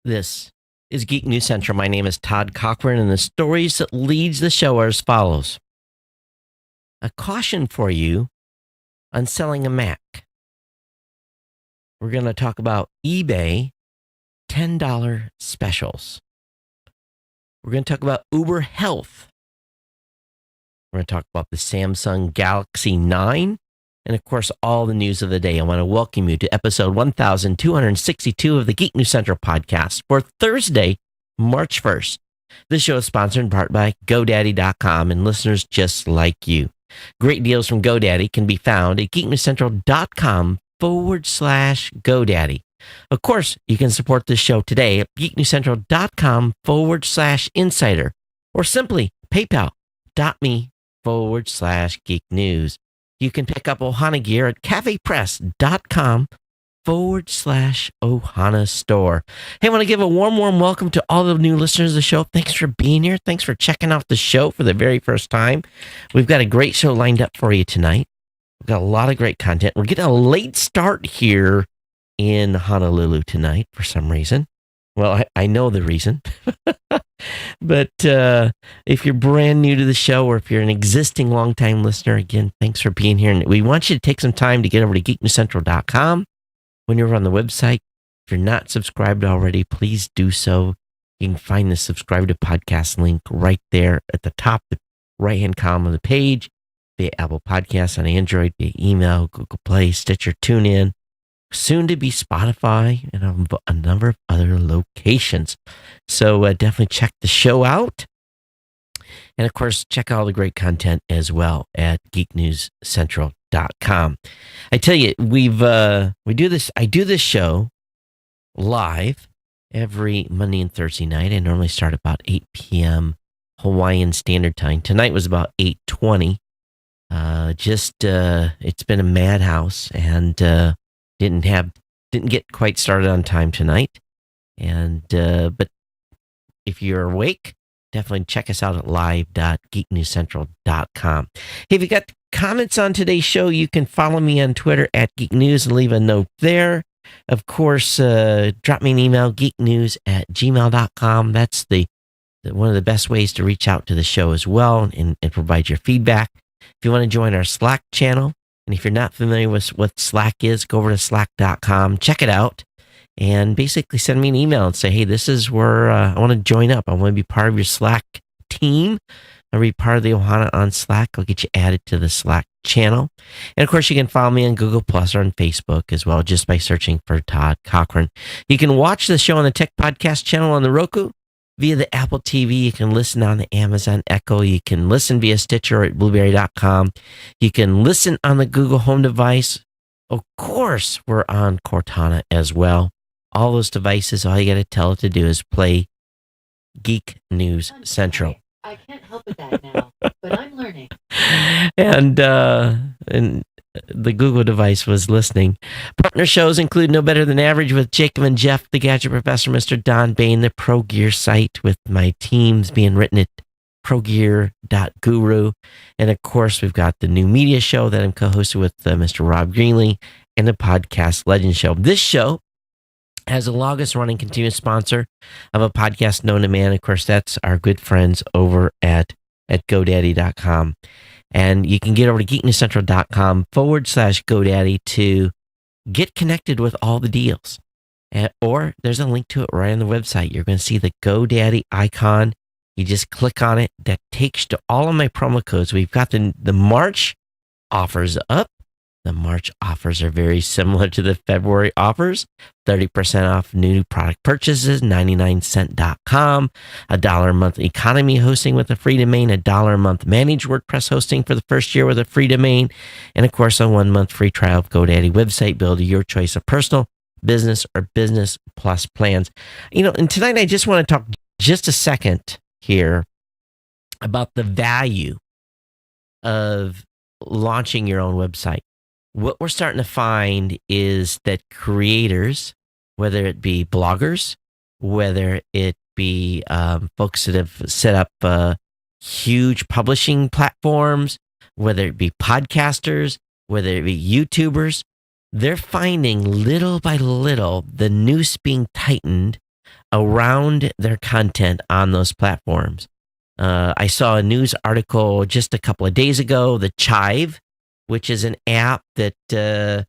This is Geek News Central. My name is Todd Cochran, and the stories that leads the show are as follows. A caution for you on selling a Mac. We're going to talk about eBay $10 specials. We're going to talk about Uber Health. We're going to talk about the Samsung Galaxy 9. And, of course, all the news of the day. I want to welcome you to episode 1262 of the Geek News Central podcast for Thursday, March 1st. This show is sponsored in part by GoDaddy.com and listeners just like you. Great deals from GoDaddy can be found at geeknewscentral.com/GoDaddy. Of course, you can support this show today at geeknewscentral.com/insider or simply paypal.me/geeknews. You can pick up Ohana gear at cafepress.com/Ohana store. Hey, I want to give a warm welcome to all the new listeners of the show. Thanks for being here. Thanks for checking out the show for the very first time. We've got a great show lined up for you tonight. We've got a lot of great content. We're getting a late start here in Honolulu tonight for some reason. Well, I know the reason. But if you're brand new to the show or if you're an existing longtime listener, again, thanks for being here. And we want you to take some time to get over to geeknewscentral.com. When you're on the website, if you're not subscribed already, please do so. You can find the subscribe to podcast link right there at the top, the right-hand column of the page, via Apple Podcasts on Android, via email, Google Play, Stitcher, TuneIn, soon to be Spotify, and a number of other locations. So definitely check the show out. And of course, check out all the great content as well at geeknewscentral.com. I tell you, I do this show live every Monday and Thursday night. I normally start about 8 p.m. Hawaiian Standard Time. Tonight was about 8:20. It's been a madhouse, and didn't get quite started on time tonight. And but if you're awake, definitely check us out at live.geeknewscentral.com. Hey, if you got comments on today's show, you can follow me on Twitter at Geek News and leave a note there. Of course, drop me an email, geeknews@gmail.com. That's the one of the best ways to reach out to the show as well and provide your feedback. If you want to join our Slack channel, and if you're not familiar with what Slack is, go over to slack.com, check it out, and basically send me an email and say, hey, this is where I want to join up. I want to be part of your Slack team. I'll be part of the Ohana on Slack. I'll get you added to the Slack channel. And of course, you can follow me on Google Plus or on Facebook as well, just by searching for Todd Cochran. You can watch the show on the Tech Podcast channel on the Roku, via the Apple TV. You can listen on the Amazon Echo. You can listen via Stitcher at blueberry.com. You can listen on the Google Home device. Of course, we're on Cortana as well. All those devices, all you got to tell it to do is play Geek News Central. I can't help with that now, but I'm learning. And the Google device was listening. Partner shows include No Better Than Average with Jacob and Jeff, the Gadget Professor, Mr. Don Bain, the Pro Gear site with my teams being written at progear.guru. And of course, we've got the new media show that I'm co-hosting with Mr. Rob Greenlee and the Podcast Legend Show. This show has the longest running continuous sponsor of a podcast known to man. Of course, that's our good friends over at GoDaddy.com. And you can get over to geeknewscentral.com/GoDaddy to get connected with all the deals. Or there's a link to it right on the website. You're going to see the GoDaddy icon. You just click on it. That takes you to all of my promo codes. We've got the March offers up. The March offers are very similar to the February offers. 30% off new product purchases, 99cent.com, $1 a month economy hosting with a free domain, $1 a month managed WordPress hosting for the first year with a free domain, and of course, a 1 month free trial of GoDaddy website builder, your choice of personal, business, or business plus plans. And tonight I just want to talk just a second here about the value of launching your own website. What we're starting to find is that creators, whether it be bloggers, whether it be folks that have set up huge publishing platforms, whether it be podcasters, whether it be YouTubers, they're finding little by little the noose being tightened around their content on those platforms. I saw a news article just a couple of days ago, the Chive, which is an app that a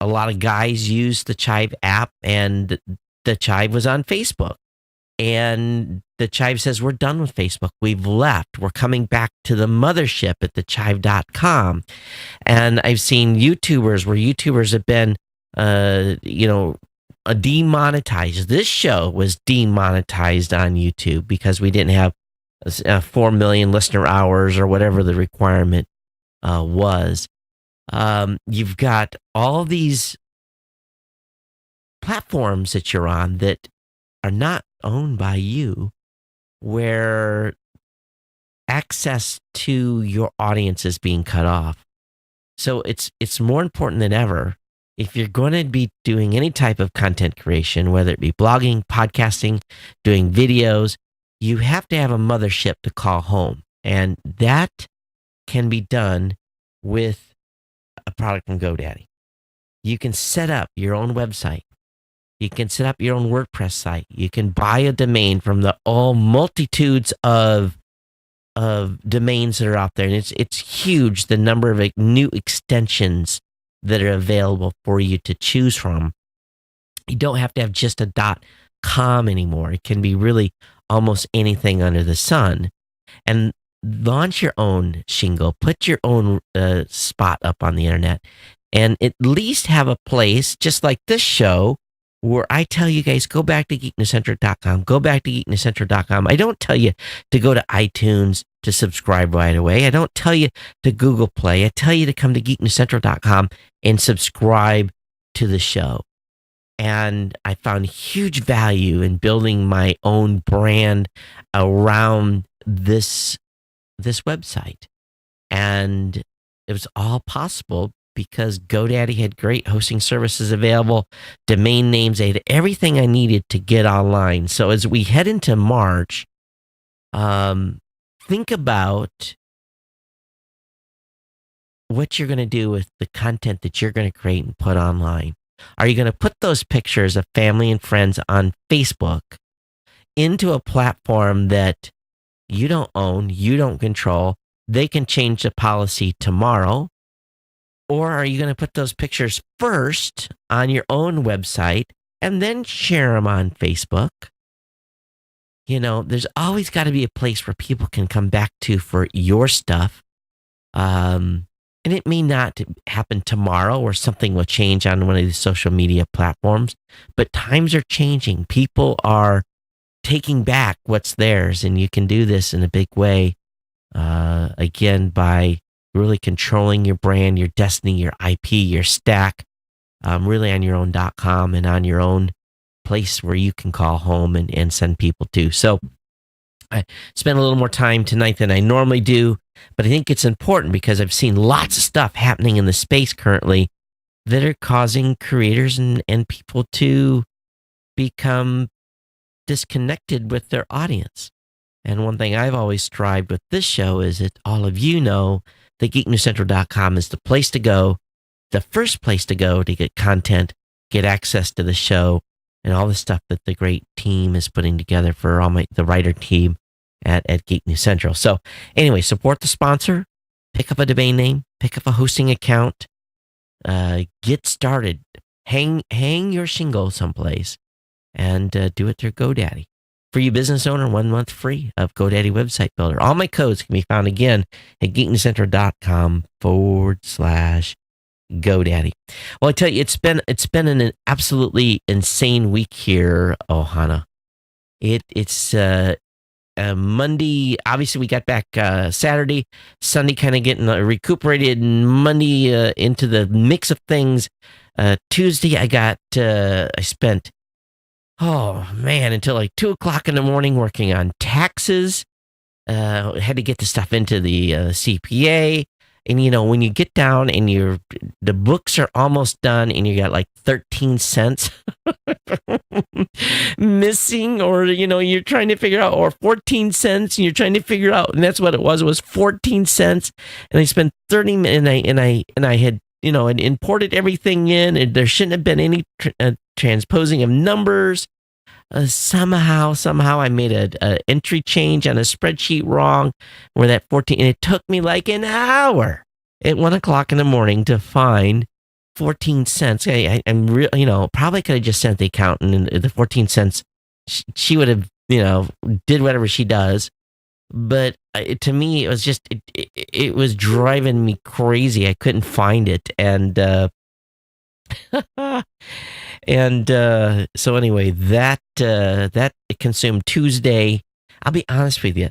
lot of guys use the Chive app, and the Chive was on Facebook. And the Chive says, we're done with Facebook. We've left. We're coming back to the mothership at thechive.com. And I've seen YouTubers where YouTubers have been, demonetized. This show was demonetized on YouTube because we didn't have 4 million listener hours or whatever the requirement was. You've got all these platforms that you're on that are not owned by you, where access to your audience is being cut off. So it's more important than ever. If you're going to be doing any type of content creation, whether it be blogging, podcasting, doing videos, you have to have a mothership to call home. And that can be done with a product from GoDaddy. You can set up your own website. You can set up your own WordPress site. You can buy a domain from the all multitudes of domains that are out there. And it's huge, the number of new extensions that are available for you to choose from. You don't have to have just a .com anymore. It can be really almost anything under the sun. And launch your own shingle, put your own spot up on the internet, and at least have a place, just like this show, where I tell you guys, go back to geeknesscentral.com, go back to geeknesscentral.com. I don't tell you to go to iTunes to subscribe right away. I don't tell you to Google Play. I tell you to come to geeknesscentral.com and subscribe to the show. And I found huge value in building my own brand around this website. And it was all possible because GoDaddy had great hosting services available, domain names, they had everything I needed to get online. So as we head into March, think about what you're going to do with the content that you're going to create and put online. Are you going to put those pictures of family and friends on Facebook into a platform that you don't own, you don't control? They can change the policy tomorrow. Or are you going to put those pictures first on your own website and then share them on Facebook? You know, there's always got to be a place where people can come back to for your stuff. And it may not happen tomorrow, or something will change on one of these social media platforms, but times are changing. People are taking back what's theirs, and you can do this in a big way, again, by really controlling your brand, your destiny, your IP, your stack, really on your own .com and on your own place where you can call home and send people to. So I spent a little more time tonight than I normally do, but I think it's important because I've seen lots of stuff happening in the space currently that are causing creators and people to become disconnected with their audience. And one thing I've always strived with this show is that all of you know that geeknewscentral.com is the place to go, the first place to go to get content, get access to the show, and all the stuff that the great team is putting together for the writer team at Geek News Central. So anyway, support the sponsor, pick up a domain name, pick up a hosting account, get started, hang your shingle someplace, and do it through GoDaddy. For you business owner, 1 month free of GoDaddy Website Builder. All my codes can be found again at geeknewscentral.com/GoDaddy. Well, I tell you, it's been an absolutely insane week here, Ohana. It's Monday. Obviously, we got back Saturday, Sunday, kind of getting recuperated, and Monday into the mix of things. Tuesday, I spent, oh man, until like 2:00 in the morning working on taxes. Had to get the stuff into the CPA. And you know, when you get down and the books are almost done and you got like 13 cents missing, or you know, you're trying to figure out, or 14 cents and you're trying to figure out, and that's what it was 14 cents. And I spent 30 minutes and I had, you know, and imported everything in, and there shouldn't have been any transposing of numbers. somehow I made a entry change on a spreadsheet wrong where that 14, and it took me like an hour at 1 o'clock in the morning to find 14 cents. I'm real, probably could have just sent the accountant and the 14 cents. She would have, did whatever she does. But to me, it was just, it was driving me crazy. I couldn't find it. And, so anyway, that consumed Tuesday. I'll be honest with you,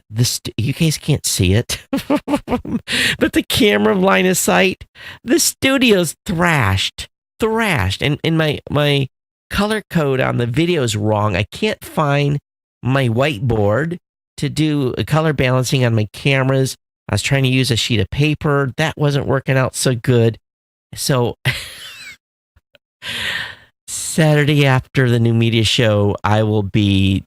you guys can't see it, but the camera line of sight, the studio's thrashed, and my color code on the video is wrong. I can't find my whiteboard to do color balancing on my cameras. I was trying to use a sheet of paper that wasn't working out so good. So Saturday after the new media show, I will be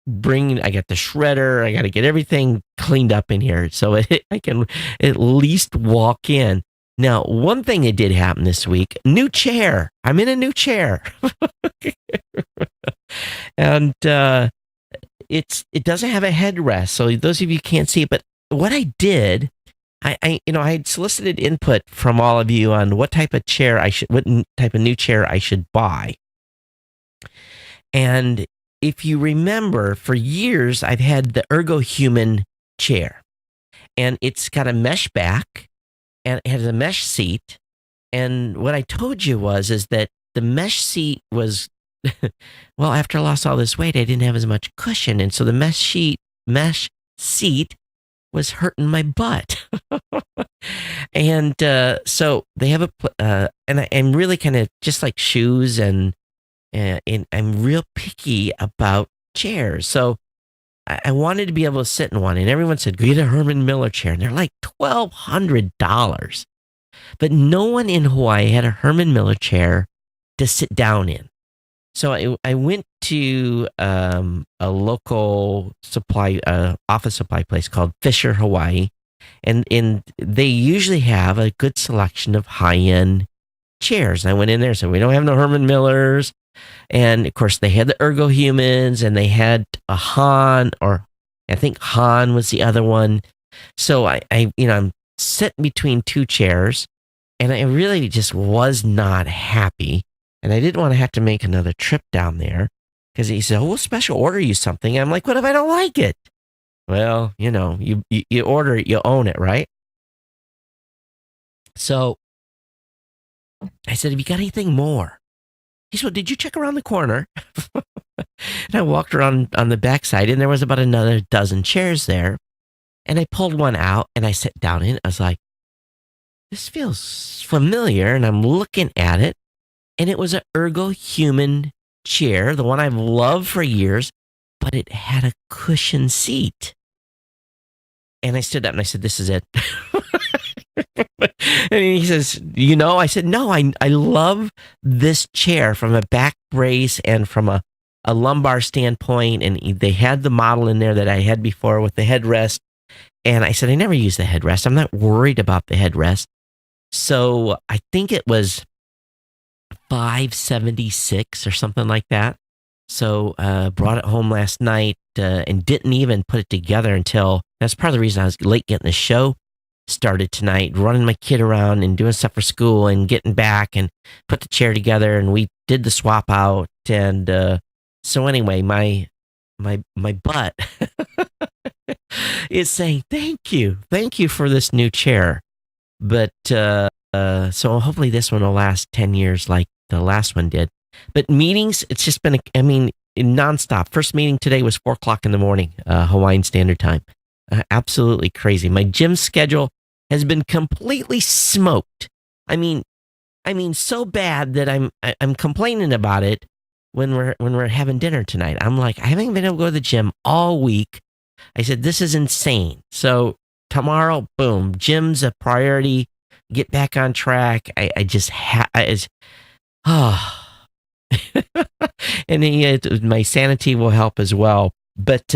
I got the shredder. I got to get everything cleaned up in here so I can at least walk in. Now, one thing that did happen this week, new chair. I'm in a new chair. And it doesn't have a headrest. So those of you can't see it, but what I did, I had solicited input from all of you on what type of new chair I should buy. And if you remember, for years, I've had the ErgoHuman chair, and it's got a mesh back and it has a mesh seat. And what I told you is that the mesh seat was, well, after I lost all this weight, I didn't have as much cushion. And so the mesh seat was hurting my butt. And so they have and I'm really kind of just like shoes, and I'm real picky about chairs. So I wanted to be able to sit in one, and everyone said, go get a Herman Miller chair. And they're like $1,200. But no one in Hawaii had a Herman Miller chair to sit down in. So I went to a local office supply place called Fisher Hawaii, and they usually have a good selection of high-end chairs. And I went in there and said, we don't have no Herman Millers. And of course, they had the ErgoHumans, and they had a Han, or I think Han was the other one. So I'm sitting between two chairs, and I really just was not happy. And I didn't want to have to make another trip down there, because he said, we'll special order you something. I'm like, what if I don't like it? Well, you order it, you own it, right? So I said, have you got anything more? He said, did you check around the corner? And I walked around on the backside, and there was about another dozen chairs there. And I pulled one out, and I sat down in it. I was like, this feels familiar. And I'm looking at it, and it was an ErgoHuman chair, the one I've loved for years, but it had a cushion seat. And I stood up and I said, this is it. And he says, I said, no, I love this chair from a back brace and from a lumbar standpoint. And they had the model in there that I had before with the headrest. And I said, I never use the headrest. I'm not worried about the headrest. So I think it was $576 or something like that. So brought it home last night and didn't even put it together until, that's part of the reason I was late getting the show started tonight, running my kid around and doing stuff for school and getting back and put the chair together, and we did the swap out. And so anyway, my butt is saying thank you for this new chair. But so hopefully this one will last 10 years like the last one did. But meetings, it's just been nonstop. First meeting today was 4:00 in the morning, Hawaiian Standard Time. Absolutely crazy. My gym schedule has been completely smoked. I mean, so bad that I'm complaining about it when we're having dinner tonight. I'm like, I haven't been able to go to the gym all week. I said, this is insane. So tomorrow, boom, gym's a priority. Get back on track. I just and my sanity will help as well. But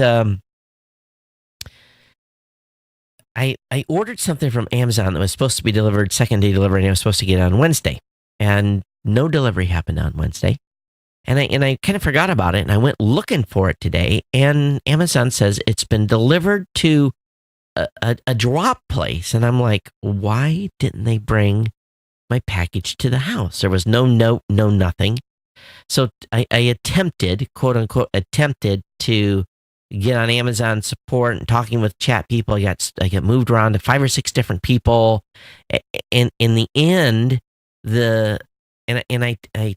I ordered something from Amazon that was supposed to be delivered second day delivery, and I was supposed to get it on Wednesday, and no delivery happened on Wednesday. I kind of forgot about it, and I went looking for it today, and Amazon says it's been delivered to a drop place, and I'm like, why didn't they bring my package to the house? There was no note, no nothing. So I attempted, quote unquote, attempted to get on Amazon support and talking with chat people. I got moved around to 5 or 6 different people, and in the end, I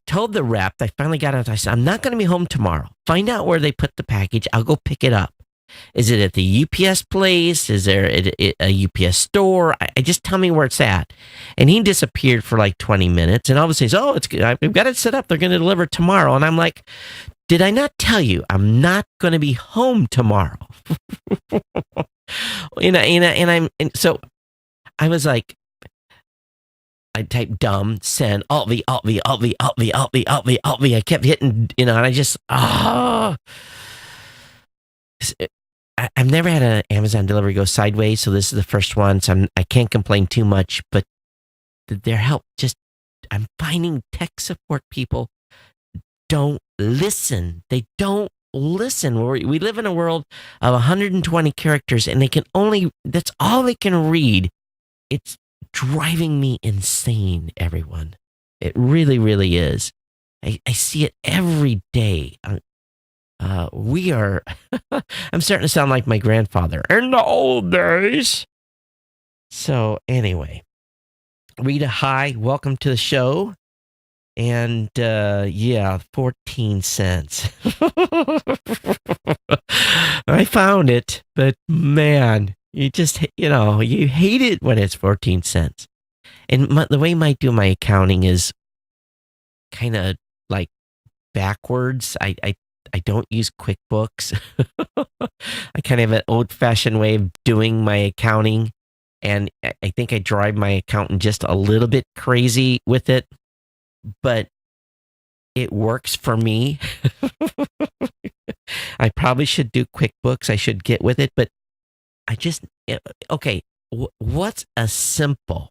told the rep, I finally got out. I said, I'm not going to be home tomorrow. Find out where they put the package. I'll go pick it up. Is it at the UPS place? Is there a UPS store? I just tell me where it's at. And he disappeared for like 20 minutes. And all of a sudden, he says, oh, it's good. We've got it set up. They're going to deliver tomorrow. And I'm like, did I not tell you I'm not going to be home tomorrow? So I was like, I typed dumb, send, Alt V, Alt V, Alt V, Alt V, Alt V, Alt V, Alt V. I kept hitting, and I just, I've never had an Amazon delivery go sideways, so this is the first one. So I can't complain too much, but their help I'm finding tech support people don't listen. They don't listen. We live in a world of 120 characters, and that's all they can read. It's driving me insane, everyone. It really, really is. I see it every day. We are, I'm starting to sound like my grandfather in the old days. So anyway, Rita, hi, welcome to the show. And 14 cents. I found it, but man, you just, you hate it when it's 14 cents. And the way I do my accounting is kind of like backwards. I don't use QuickBooks. I kind of have an old-fashioned way of doing my accounting, and I think I drive my accountant just a little bit crazy with it, but it works for me. I probably should do QuickBooks. I should get with it, but okay, what's a simple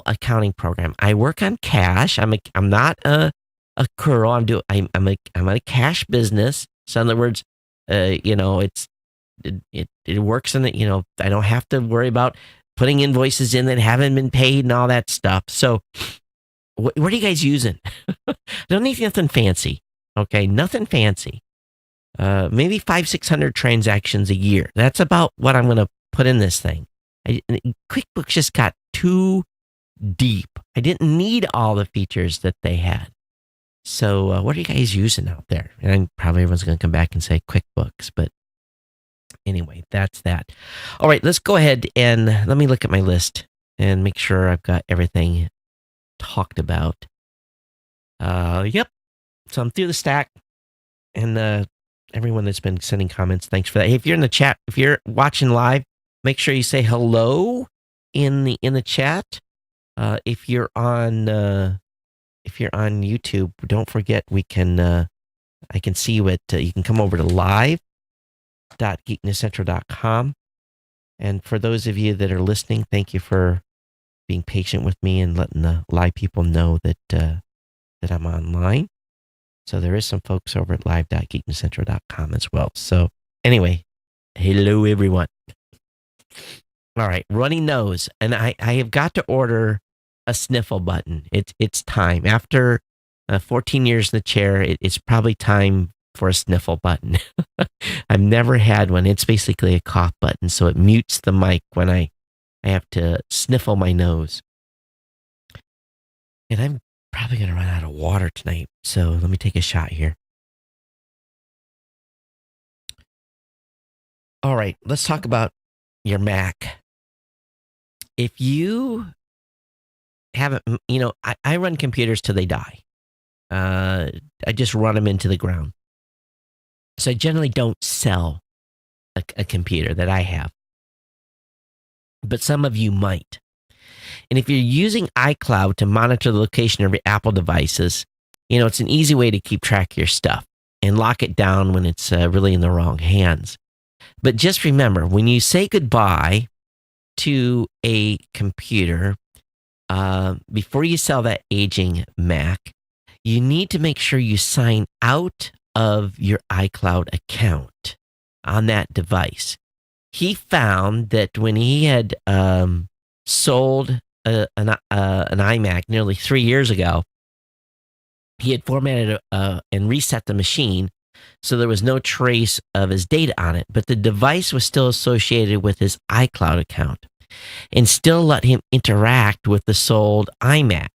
accounting program? I work on cash. I'm not a curl. I'm a cash business. So in other words, it works in the, I don't have to worry about putting invoices in that haven't been paid and all that stuff. So what are you guys using? Don't need nothing fancy. Okay. Nothing fancy. Maybe 500-600 transactions a year. That's about what I'm going to put in this thing. QuickBooks just got too deep. I didn't need all the features that they had. So what are you guys using out there? And probably everyone's going to come back and say QuickBooks, but anyway, that's that. All right, let's go ahead and let me look at my list and make sure I've got everything talked about. Yep. So I'm through the stack, and everyone that's been sending comments, thanks for that. Hey, if you're in the chat, if you're watching live, make sure you say hello in the chat. If you're on YouTube, don't forget I can see you you can come over to live.geeknesscentral.com. And for those of you that are listening, thank you for being patient with me and letting the live people know that I'm online. So there is some folks over at live.geeknesscentral.com as well. So anyway, hello everyone. All right, runny nose, and I have got to order a sniffle button. It's time. After 14 years in the chair, it's probably time for a sniffle button. I've never had one. It's basically a cough button, so it mutes the mic when I have to sniffle my nose. And I'm probably going to run out of water tonight, so let me take a shot here. All right, let's talk about your Mac. If you haven't, I run computers till they die. I just run them into the ground. So I generally don't sell a computer that I have. But some of you might. And if you're using iCloud to monitor the location of your Apple devices, it's an easy way to keep track of your stuff and lock it down when it's really in the wrong hands. But just remember, when you say goodbye to a computer, before you sell that aging Mac, you need to make sure you sign out of your iCloud account on that device. He found that when he had sold an iMac nearly 3 years ago, he had formatted and reset the machine so there was no trace of his data on it, but the device was still associated with his iCloud account and still let him interact with the sold iMac.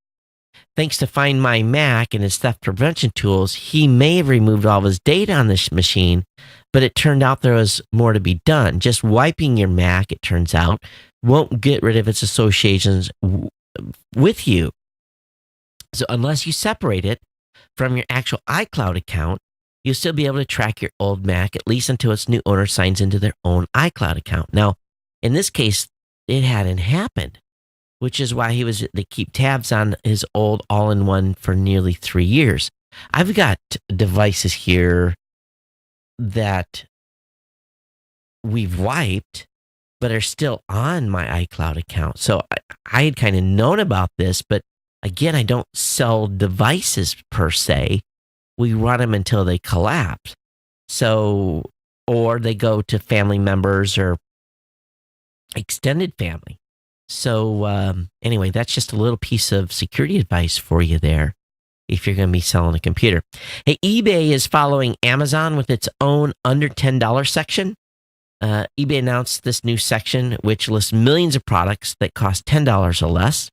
Thanks to Find My Mac and his theft prevention tools, he may have removed all of his data on this machine, but it turned out there was more to be done. Just wiping your Mac, it turns out, won't get rid of its associations with you. So unless you separate it from your actual iCloud account, you'll still be able to track your old Mac, at least until its new owner signs into their own iCloud account. Now, in this case, it hadn't happened, which is why they keep tabs on his old all-in-one for nearly 3 years. I've got devices here that we've wiped, but are still on my iCloud account. So I had kind of known about this, but again, I don't sell devices per se. We run them until they collapse. So, or they go to family members or extended family. So anyway, that's just a little piece of security advice for you there if you're going to be selling a computer. Hey, eBay is following Amazon with its own under $10 section. eBay announced this new section, which lists millions of products that cost $10 or less.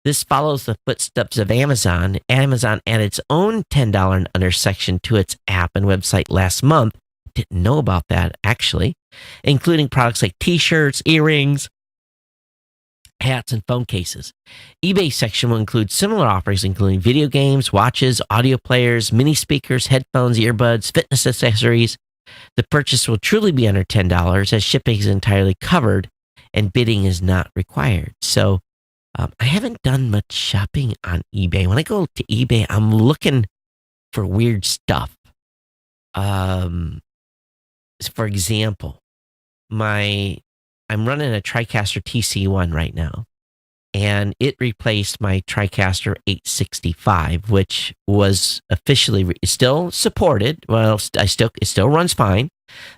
This follows the footsteps of Amazon. Amazon added its own $10 and under section to its app and website last month. Didn't know about that, actually, including products like t-shirts, earrings, hats, and phone cases. eBay section will include similar offerings, including video games, watches, audio players, mini speakers, headphones, earbuds, fitness accessories. The purchase will truly be under $10 as shipping is entirely covered and bidding is not required. So I haven't done much shopping on eBay. When I go to eBay, I'm looking for weird stuff. For example, I'm running a TriCaster TC1 right now, and it replaced my TriCaster 865, which was officially still supported. Well, it still runs fine,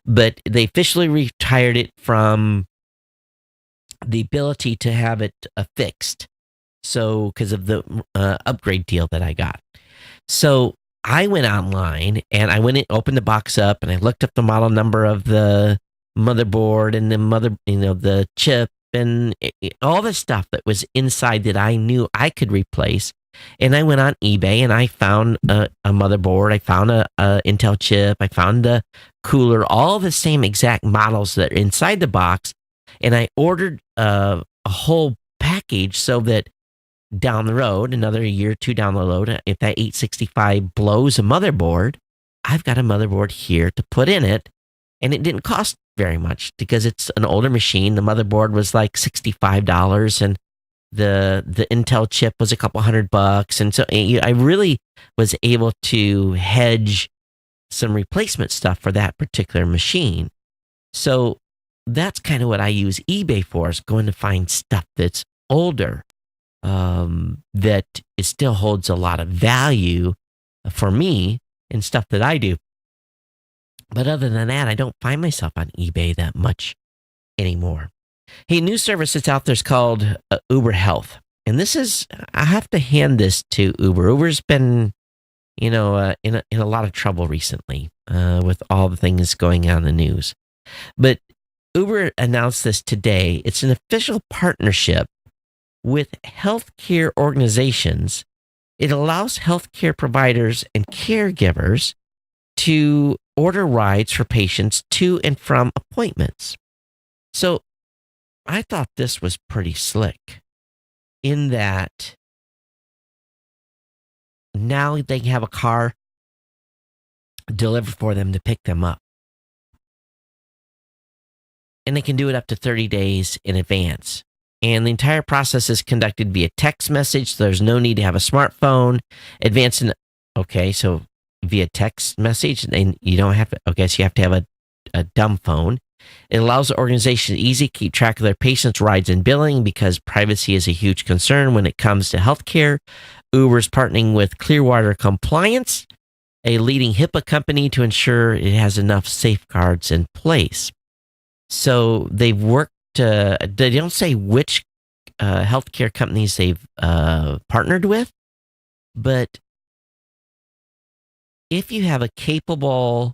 but they officially retired it from the ability to have it fixed. So, because of the upgrade deal that I got. So I went online and I went and opened the box up and I looked up the model number of the motherboard and the chip and all the stuff that was inside that I knew I could replace. And I went on eBay and I found a motherboard. I found a Intel chip. I found a cooler, all the same exact models that are inside the box. And I ordered a whole package so that down the road, another year or two down the road, if that 865 blows a motherboard, I've got a motherboard here to put in it. And it didn't cost very much because it's an older machine. The motherboard was like $65 and the Intel chip was a couple $100. And so I really was able to hedge some replacement stuff for that particular machine. So that's kind of what I use eBay for, is going to find stuff that's older, that it still holds a lot of value for me and stuff that I do. But other than that, I don't find myself on eBay that much anymore. Hey, new service that's out there is called Uber Health. And this is, I have to hand this to Uber. Uber's been, in a lot of trouble recently with all the things going on in the news. But Uber announced this today. It's an official partnership with healthcare organizations. It allows healthcare providers and caregivers to order rides for patients to and from appointments. So I thought this was pretty slick in that now they can have a car delivered for them to pick them up. And they can do it up to 30 days in advance. And the entire process is conducted via text message. So there's no need to have a smartphone. So via text message, and you don't have to, so you have to have a dumb phone. It allows the organization to easily keep track of their patients' rides and billing because privacy is a huge concern when it comes to healthcare. Uber's partnering with Clearwater Compliance, a leading HIPAA company, to ensure it has enough safeguards in place. So they've worked, they don't say which healthcare companies they've partnered with, but if you have a capable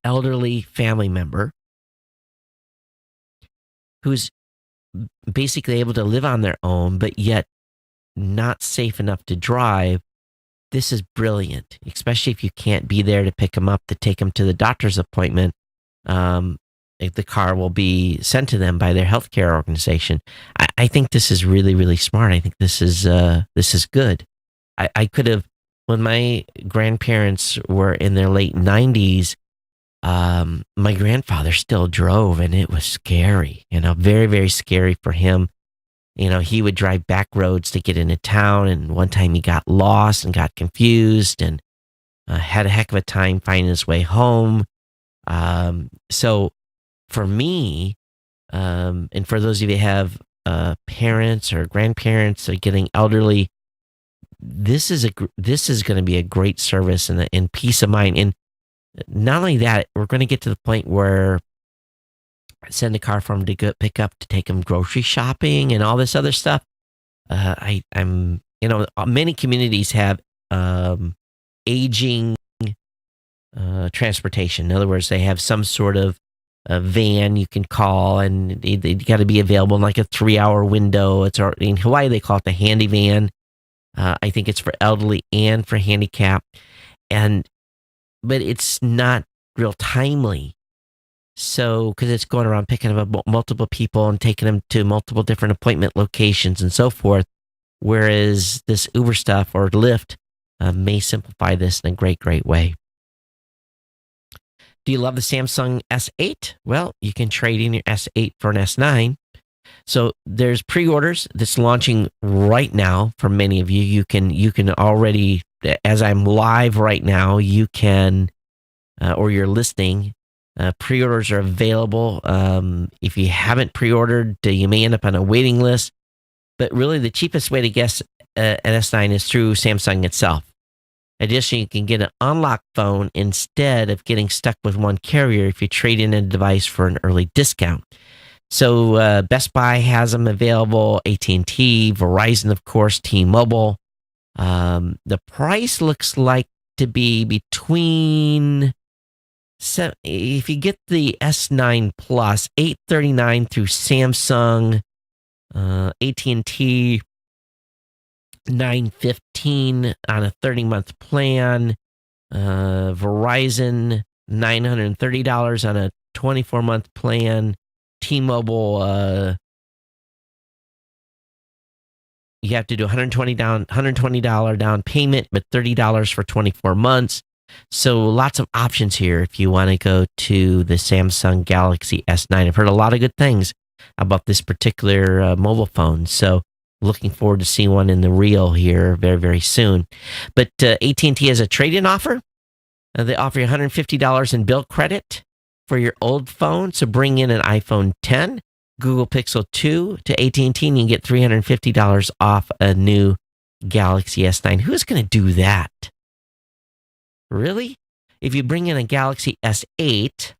elderly family member who's basically able to live on their own, but yet not safe enough to drive, this is brilliant, especially if you can't be there to pick them up, to take them to the doctor's appointment. If the car will be sent to them by their healthcare organization. I think this is really, really smart. I think this is good. I could have, when my grandparents were in their late 90s, my grandfather still drove, and it was scary, very, very scary for him. He would drive back roads to get into town, and one time he got lost and got confused and had a heck of a time finding his way home. So for me, and for those of you who have parents or grandparents or getting elderly, this is going to be a great service and peace of mind. And not only that, we're going to get to the point where I send a car for them to go pick up, to take them grocery shopping and all this other stuff. I'm many communities have aging transportation. In other words, they have some sort of a van you can call, and they got to be available in like a 3-hour window. In Hawaii, they call it the handy van. I think it's for elderly and for handicap, but it's not real timely. So, because it's going around picking up multiple people and taking them to multiple different appointment locations and so forth. Whereas this Uber stuff or Lyft may simplify this in a great, great way. Do you love the Samsung S8? Well, you can trade in your S8 for an S9. So there's pre-orders that's launching right now for many of you. You can already, as I'm live right now, you can, or you're listening, pre-orders are available. If you haven't pre-ordered, you may end up on a waiting list. But really, the cheapest way to guess an S9 is through Samsung itself. Additionally, you can get an unlocked phone instead of getting stuck with one carrier if you trade in a device for an early discount. So Best Buy has them available, AT&T, Verizon, of course, T-Mobile. The price looks like to be between, if you get the S9 Plus, $839 through Samsung, AT&T, $915 on a 30-month plan. Verizon, $930 on a 24-month plan. T-Mobile, you have to do $120 down payment, but $30 for 24 months. So lots of options here if you want to go to the Samsung Galaxy S9. I've heard a lot of good things about this particular mobile phone. So looking forward to seeing one in the real here very, very soon. But AT&T has a trade-in offer. They offer you $150 in bill credit for your old phone. So bring in an iPhone 10, Google Pixel 2 to AT&T, and you can get $350 off a new Galaxy S9. Who's going to do that? Really? If you bring in a Galaxy S8,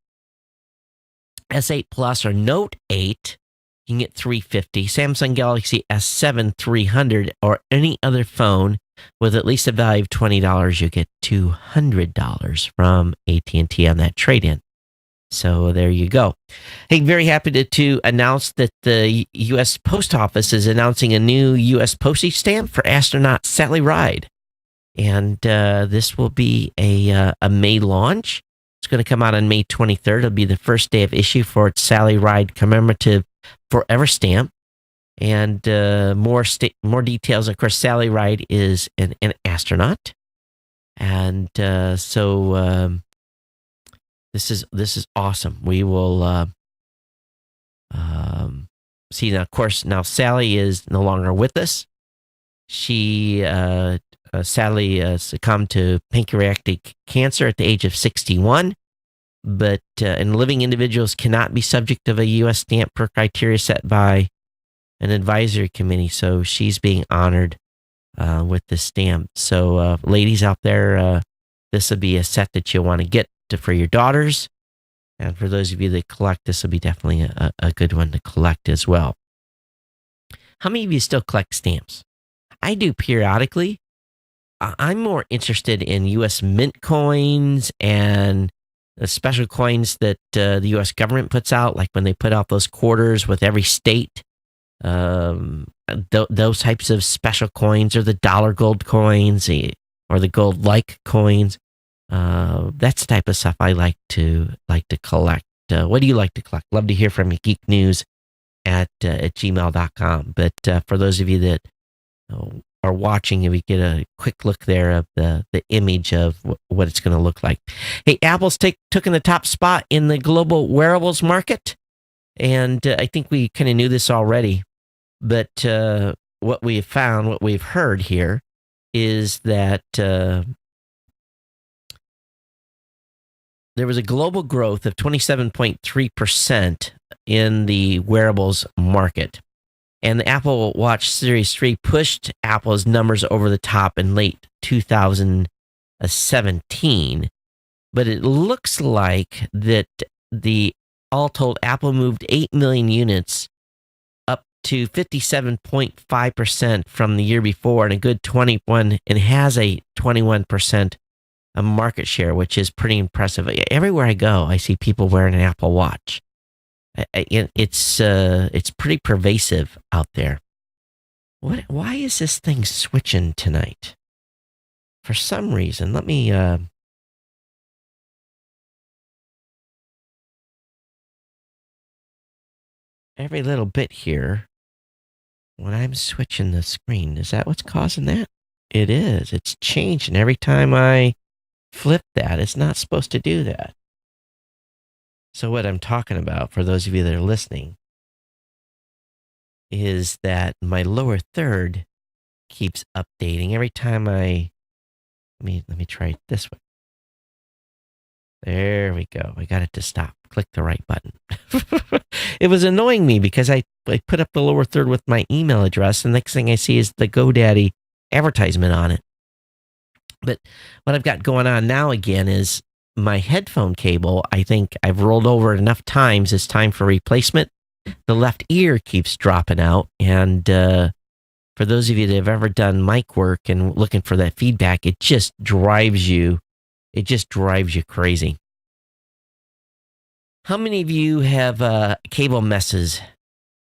S8 Plus, or Note 8, you can get $350. Samsung Galaxy S7 $300, or any other phone with at least a value of $20, you get $200 from AT&T on that trade-in. So there you go. Hey, very happy to announce that the U.S. Post Office is announcing a new U.S. postage stamp for astronaut Sally Ride. And this will be a May launch. It's going to come out on May 23rd. It'll be the first day of issue for its Sally Ride commemorative Forever stamp. And more details. Of course, Sally Ride is an astronaut. And so this is awesome. We will see now. Of course, now Sally is no longer with us. She sadly succumbed to pancreatic cancer at the age of 61. and living individuals cannot be subject of a U.S. stamp per criteria set by an advisory committee. So she's being honored with this stamp. So ladies out there, this will be a set that you'll want to get for your daughters. And for those of you that collect, this will be definitely a good one to collect as well. How many of you still collect stamps? I do periodically. I'm more interested in U.S. mint coins and the special coins that the U.S. government puts out, like when they put out those quarters with every state. Those types of special coins, or the dollar gold coins, or the gold-like coins. That's the type of stuff I like to collect. What do you like to collect? Love to hear from you. geeknews@gmail.com. But for those of you that are watching, if we get a quick look there of the image of what it's going to look like. Hey, Apple's took in the top spot in the global wearables market, and I think we kind of knew this already. But what we've found, what we've heard here, is that there was a global growth of 27.3% in the wearables market. And the Apple Watch Series 3 pushed Apple's numbers over the top in late 2017. But it looks like that all told, Apple moved 8 million units up to 57.5% from the year before, and a good 21, and has a 21% market share, which is pretty impressive. Everywhere I go, I see people wearing an Apple Watch. It's pretty pervasive out there. Why is this thing switching tonight? For some reason, let me every little bit here when I'm switching the screen. Is that what's causing that? It is. It's changing every time I flip that. It's not supposed to do that. So what I'm talking about, for those of you that are listening, is that my lower third keeps updating every time let me try it this way. There we go. I got it to stop. Click the right button. It was annoying me because I put up the lower third with my email address, and the next thing I see is the GoDaddy advertisement on it. But what I've got going on now again is my headphone cable. I think I've rolled over enough times. It's time for replacement. The left ear keeps dropping out. And for those of you that have ever done mic work and looking for that feedback, it just drives you crazy. How many of you have cable messes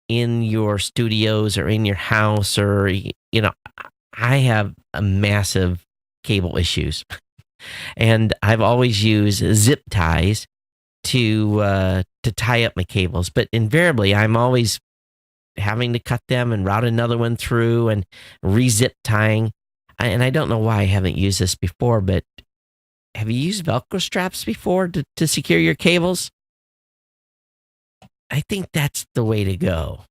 in your studios or in your house? Or, I have a massive cable issues. And I've always used zip ties to tie up my cables. But invariably, I'm always having to cut them and route another one through and re-zip tying. And I don't know why I haven't used this before, but have you used Velcro straps before to secure your cables? I think that's the way to go,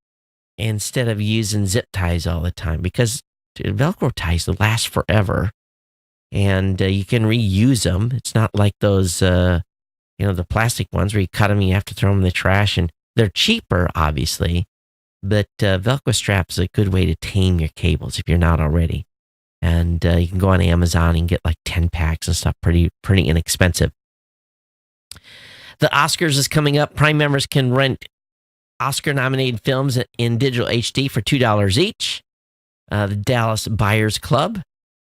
instead of using zip ties all the time, because Velcro ties last forever. And you can reuse them. It's not like those, the plastic ones where you cut them and you have to throw them in the trash. And they're cheaper, obviously. But Velcro straps is a good way to tame your cables if you're not already. And you can go on Amazon and get like 10 packs and stuff, pretty inexpensive. The Oscars is coming up. Prime members can rent Oscar-nominated films in digital HD for $2 each. The Dallas Buyers Club,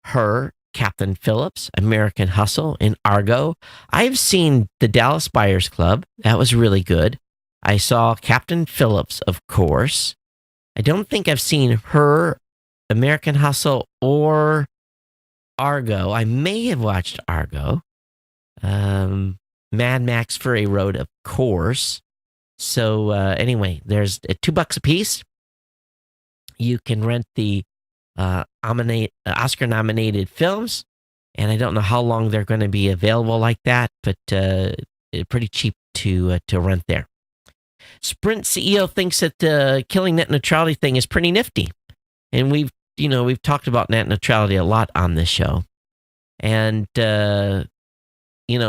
Her, Captain Phillips, American Hustle, and Argo. I've seen the Dallas Buyers Club. That was really good. I saw Captain Phillips, of course. I don't think I've seen Her, American Hustle, or Argo. I may have watched Argo. Mad Max Fury Road, of course. So anyway, there's $2 a piece. You can rent the Oscar-nominated films, and I don't know how long they're going to be available like that, but pretty cheap to rent there. Sprint CEO thinks that the killing net neutrality thing is pretty nifty, and we've talked about net neutrality a lot on this show, and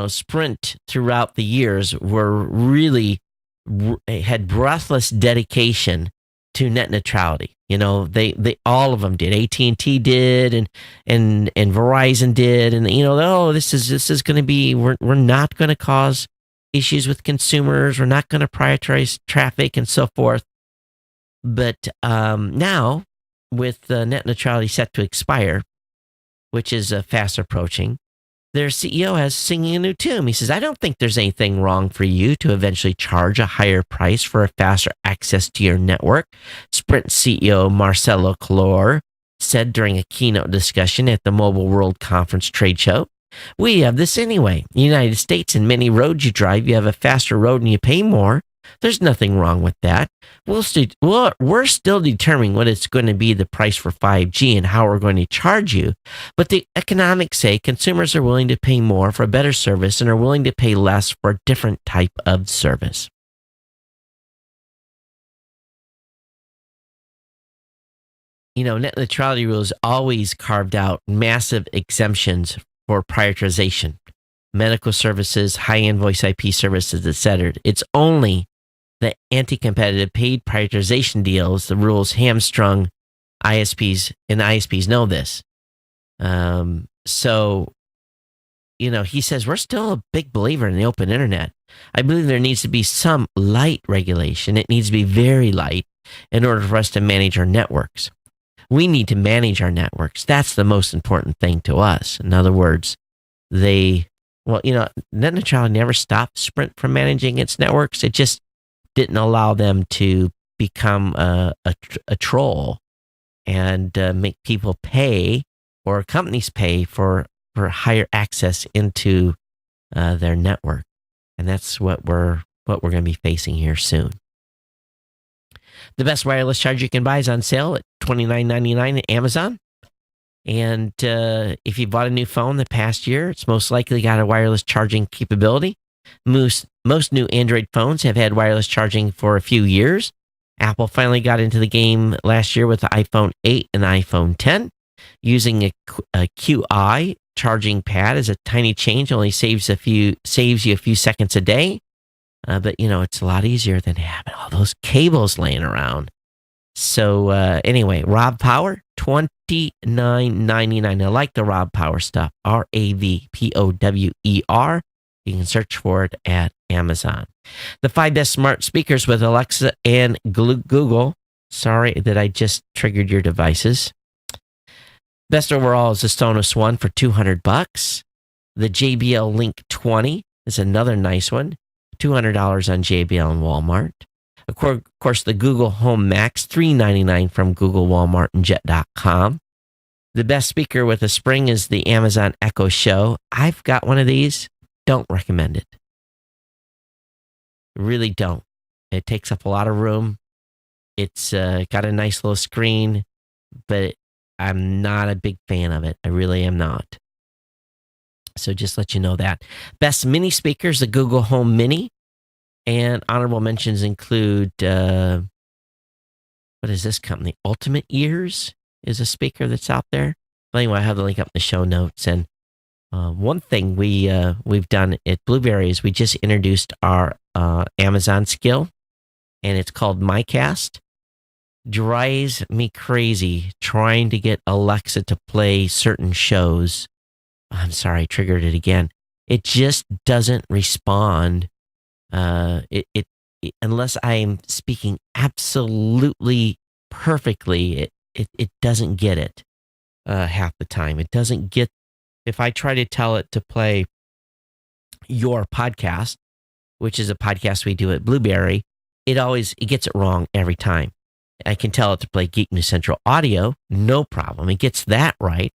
Sprint throughout the years were really had breathless dedication to net neutrality. They all of them did. AT&T did, and Verizon did, and this is going to be, we're not going to cause issues with consumers. We're not going to prioritize traffic and so forth. But now, with net neutrality set to expire, which is fast approaching, their CEO has singing a new tune. He says, I don't think there's anything wrong for you to eventually charge a higher price for a faster access to your network. Sprint CEO Marcelo Calor said during a keynote discussion at the Mobile World Conference trade show. We have this anyway. In the United States, in many roads you drive, you have a faster road and you pay more. There's nothing wrong with that. We're still determining what it's going to be the price for 5G and how we're going to charge you. But the economics say consumers are willing to pay more for a better service and are willing to pay less for a different type of service. Net neutrality rules always carved out massive exemptions for prioritization, medical services, high-end voice IP services, etc. It's only the anti-competitive paid prioritization deals, the rules hamstrung ISPs, and ISPs know this. He says, we're still a big believer in the open internet. I believe there needs to be some light regulation. It needs to be very light in order for us to manage our networks. We need to manage our networks. That's the most important thing to us. In other words, net neutrality never stopped Sprint from managing its networks. It just didn't allow them to become a troll and make people pay, or companies pay for higher access into their network. And that's what we're going to be facing here soon. The best wireless charger you can buy is on sale at $29.99 at Amazon. And if you bought a new phone the past year, it's most likely got a wireless charging capability. Most new Android phones have had wireless charging for a few years. Apple finally got into the game last year with the iPhone 8 and the iPhone 10. Using a QI charging pad is a tiny change, only saves you a few seconds a day. But it's a lot easier than having all those cables laying around. So anyway, Rob Power, $29.99. I like the Rob Power stuff. RAVPOWER. You can search for it at Amazon. The 5 best smart speakers with Alexa and Google. Sorry that I just triggered your devices. Best overall is the Sonos One for $200. The JBL Link 20 is another nice one. $200 on JBL and Walmart. Of course, the Google Home Max, $399 from Google, Walmart, and Jet.com. The best speaker with a spring is the Amazon Echo Show. I've got one of these. Don't recommend it. Really don't. It takes up a lot of room. It's got a nice little screen, but I'm not a big fan of it. I really am not. So just let you know that. Best mini speakers, the Google Home Mini. And honorable mentions include, what is this company? Ultimate Ears is a speaker that's out there. But anyway, I have the link up in the show notes. And one thing we've done at Blueberry is we just introduced our Amazon skill, and it's called MyCast. Drives me crazy trying to get Alexa to play certain shows. I'm sorry, I triggered it again. It just doesn't respond. Unless I'm speaking absolutely perfectly, it doesn't get it half the time. It doesn't get. If I try to tell it to play your podcast, which is a podcast we do at Blueberry, it gets it wrong every time. I can tell it to play Geek News Central Audio, no problem. It gets that right.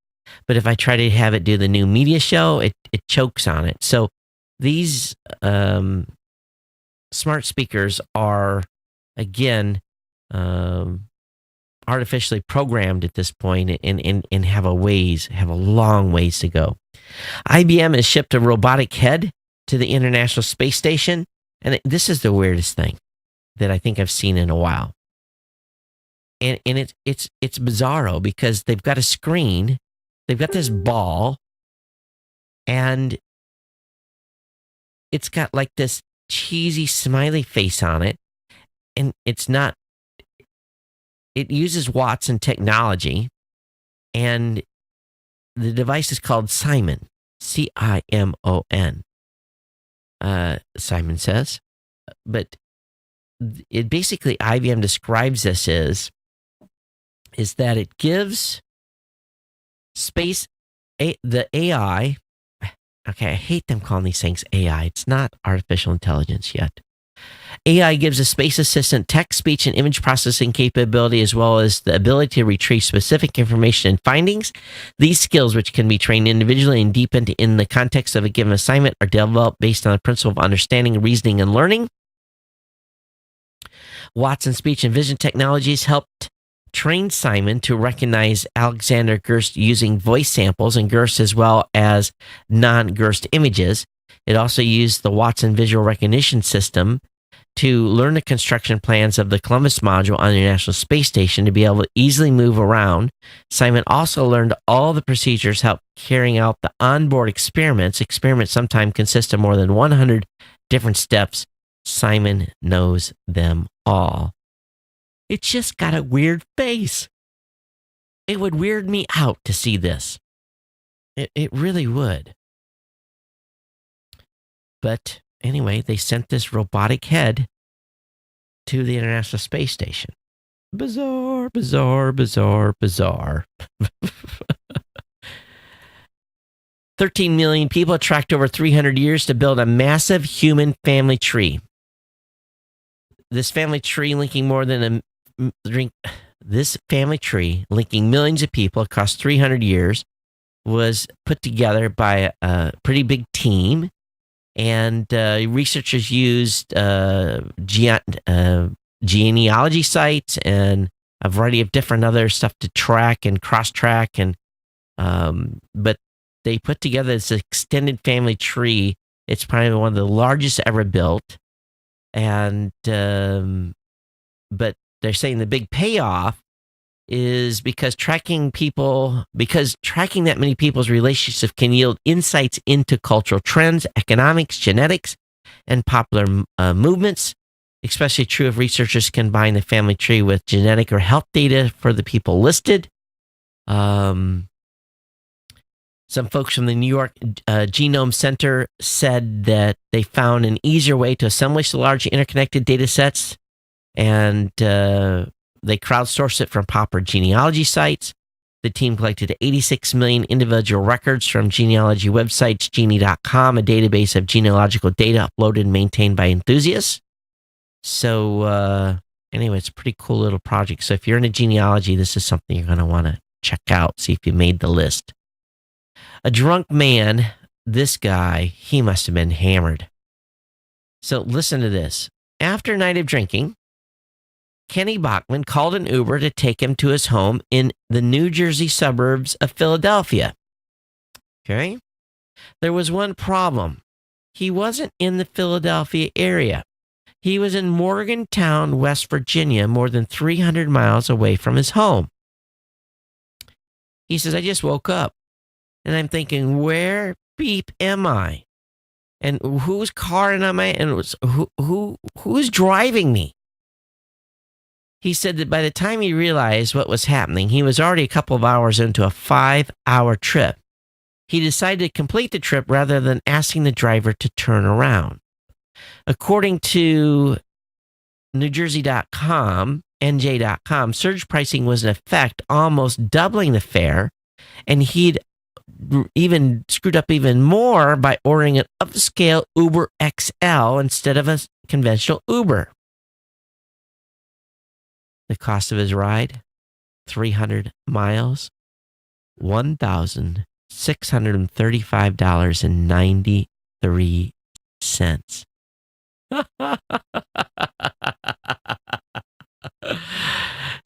But if I try to have it do the new media show, it chokes on it. So these smart speakers are, again, artificially programmed at this point and have a long ways to go. IBM has shipped a robotic head to the International Space Station. And this is the weirdest thing that I think I've seen in a while. And it's bizarro because they've got a screen, they've got this ball, and it's got like this cheesy smiley face on it, and it's not. It uses Watson technology, and the device is called Simon, Cimon. Simon says, but it basically IBM describes this is that it gives space the AI. Okay, I hate them calling these things AI. It's not artificial intelligence yet. AI gives a space assistant text, speech, and image processing capability, as well as the ability to retrieve specific information and findings. These skills, which can be trained individually and deepened in the context of a given assignment, are developed based on the principle of understanding, reasoning, and learning. Watson speech and vision technologies helped train Simon to recognize Alexander Gerst using voice samples and Gerst as well as non-Gerst images. It also used the Watson visual recognition system to learn the construction plans of the Columbus module on the International Space Station to be able to easily move around. Simon also learned all the procedures help carrying out the onboard experiments. Experiments sometimes consist of more than 100 different steps. Simon knows them all. It's just got a weird face. It would weird me out to see this. It really would. But anyway, they sent this robotic head to the International Space Station. Bizarre, bizarre, bizarre, bizarre. 13 million people tracked over 300 years to build a massive human family tree. This family tree linking millions of people across 300 years was put together by a pretty big team. And researchers used genealogy sites and a variety of different other stuff to track and cross-track. But they put together this extended family tree. It's probably one of the largest ever built. And but they're saying the big payoff is because tracking that many people's relationships can yield insights into cultural trends, economics, genetics, and popular movements. Especially true if researchers combine the family tree with genetic or health data for the people listed. Some folks from the New York Genome Center said that they found an easier way to assemblage the large interconnected data sets, and they crowdsourced it from popular genealogy sites. The team collected 86 million individual records from genealogy websites, genie.com, a database of genealogical data uploaded and maintained by enthusiasts. So anyway, it's a pretty cool little project. So if you're into genealogy, this is something you're going to want to check out, see if you made the list. A drunk man, this guy, he must have been hammered. So listen to this. After a night of drinking, Kenny Bachman called an Uber to take him to his home in the New Jersey suburbs of Philadelphia. Okay? There was one problem. He wasn't in the Philadelphia area. He was in Morgantown, West Virginia, more than 300 miles away from his home. He says, I just woke up, and I'm thinking, where beep am I? And whose car am I? And who is driving me? He said that by the time he realized what was happening, he was already a couple of hours into a 5-hour trip. He decided to complete the trip rather than asking the driver to turn around. According to NewJersey.com, NJ.com, surge pricing was in effect, almost doubling the fare, and he'd even screwed up even more by ordering an upscale Uber XL instead of a conventional Uber. The cost of his ride, 300 miles, $1,635.93.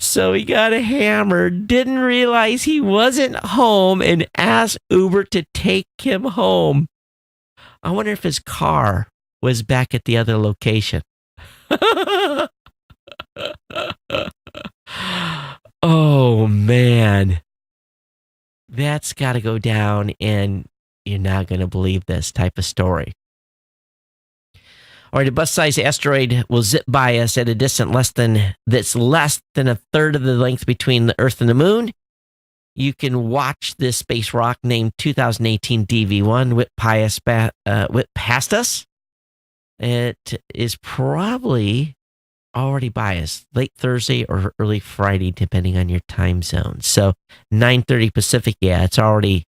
So he got hammered, didn't realize he wasn't home, and asked Uber to take him home. I wonder if his car was back at the other location. Oh, man. That's got to go down, and you're not going to believe this type of story. Or the bus-sized asteroid will zip by us at a distance less than a third of the length between the Earth and the Moon. You can watch this space rock named 2018 DV1 whip past us. It is probably already by us, late Thursday or early Friday, depending on your time zone. So 9:30 Pacific, yeah, it's already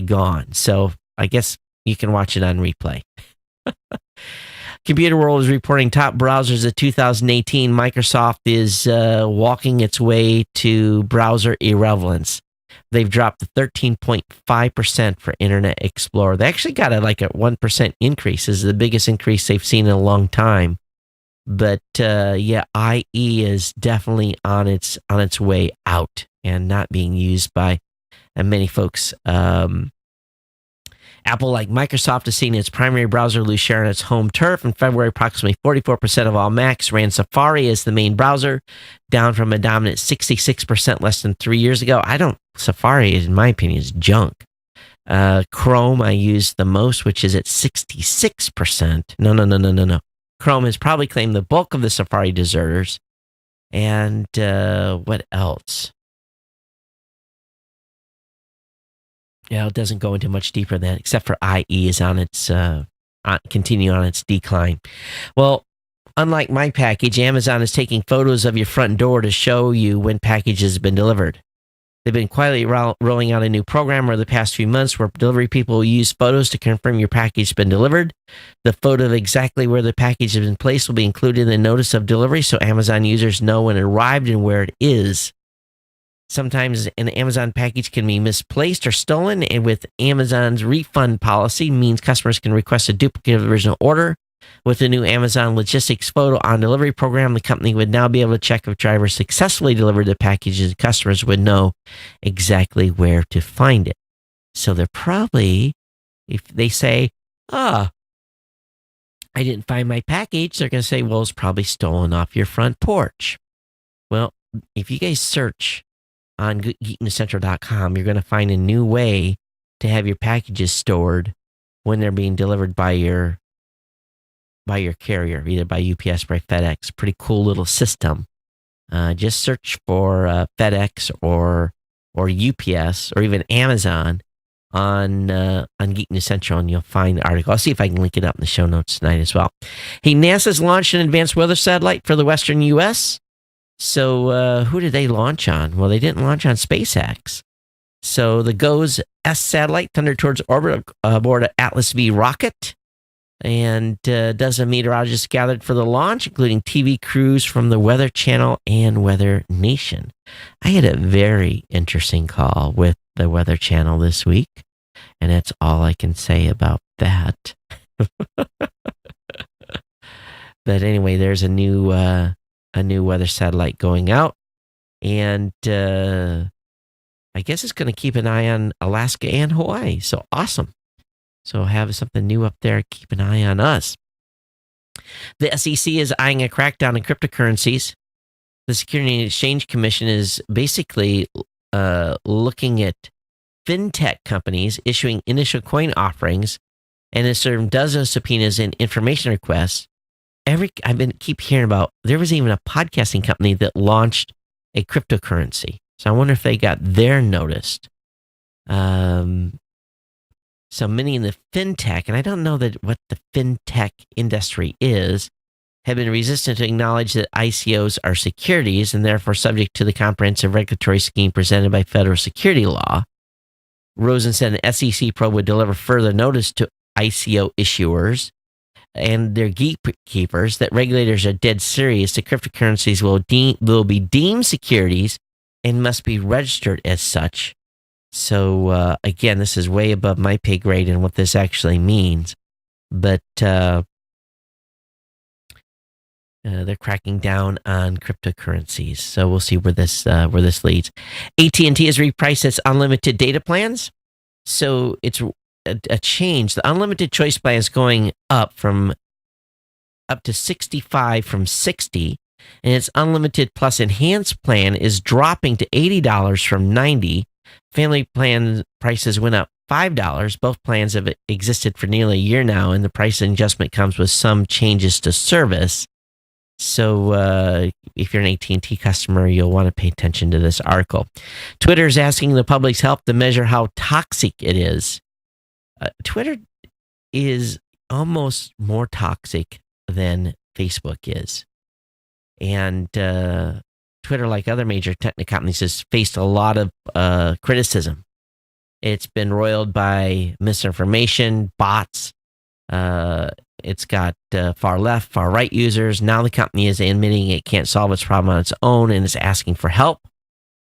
gone. So I guess you can watch it on replay. Computer World is reporting top browsers of 2018. Microsoft is walking its way to browser irrelevance. They've dropped to 13.5% for Internet Explorer. They actually got a 1% increase. This is the biggest increase they've seen in a long time. But IE is definitely on its way out and not being used by many folks. Apple, like Microsoft, has seen its primary browser lose share on its home turf. In February, approximately 44% of all Macs ran Safari as the main browser, down from a dominant 66% less than 3 years ago. Safari, in my opinion, is junk. Chrome, I use the most, which is at 66%. No. Chrome has probably claimed the bulk of the Safari deserters. And what else? Yeah, it doesn't go into much deeper than that, except for IE is on its continue on its decline. Well, unlike my package, Amazon is taking photos of your front door to show you when packages have been delivered. They've been quietly rolling out a new program over the past few months where delivery people will use photos to confirm your package has been delivered. The photo of exactly where the package has been placed will be included in the notice of delivery so Amazon users know when it arrived and where it is. Sometimes an Amazon package can be misplaced or stolen, and with Amazon's refund policy means customers can request a duplicate of the original order. With the new Amazon Logistics Photo on Delivery program, the company would now be able to check if drivers successfully delivered the packages, and customers would know exactly where to find it. So they're probably, if they say, I didn't find my package, they're going to say, well, it's probably stolen off your front porch. Well, if you guys search on geeknewscentral.com, you're going to find a new way to have your packages stored when they're being delivered by your carrier, either by UPS or by FedEx. Pretty cool little system. Just search for FedEx or UPS or even Amazon on Geek News Central, and you'll find the article. I'll see if I can link it up in the show notes tonight as well. Hey, NASA's launched an advanced weather satellite for the western U.S., So who did they launch on? Well, they didn't launch on SpaceX. So the GOES S satellite thundered towards orbit aboard an Atlas V rocket. And dozen meteorologists gathered for the launch, including TV crews from the Weather Channel and Weather Nation. I had a very interesting call with the Weather Channel this week. And that's all I can say about that. But anyway, there's a new weather satellite going out, and I guess it's going to keep an eye on Alaska and Hawaii. So awesome. So have something new up there. Keep an eye on us. The SEC is eyeing a crackdown on cryptocurrencies. The Securities and Exchange Commission is basically looking at fintech companies issuing initial coin offerings, and has served dozens of subpoenas and information requests. Keep hearing about, there was even a podcasting company that launched a cryptocurrency. So I wonder if they got their noticed. So many in the fintech, and I don't know what the fintech industry is, have been resistant to acknowledge that ICOs are securities and therefore subject to the comprehensive regulatory scheme presented by federal security law. Rosen said an SEC probe would deliver further notice to ICO issuers and their gatekeepers that regulators are dead serious that cryptocurrencies will be deemed securities and must be registered as such. So again, this is way above my pay grade and what this actually means. But they're cracking down on cryptocurrencies. So we'll see where this leads. AT&T has repriced its unlimited data plans. So it's a change. The unlimited choice plan is going up to 65 from 60, and its unlimited plus enhanced plan is dropping to $80 from $90. Family plan prices went up $5. Both plans have existed for nearly a year now, and the price adjustment comes with some changes to service. So if you're an AT&T customer, you'll want to pay attention to this article. Twitter is asking the public's help to measure how toxic it is. Twitter is almost more toxic than Facebook is. And Twitter, like other major tech companies, has faced a lot of criticism. It's been roiled by misinformation, bots. It's got far left, far right users. Now the company is admitting it can't solve its problem on its own and is asking for help.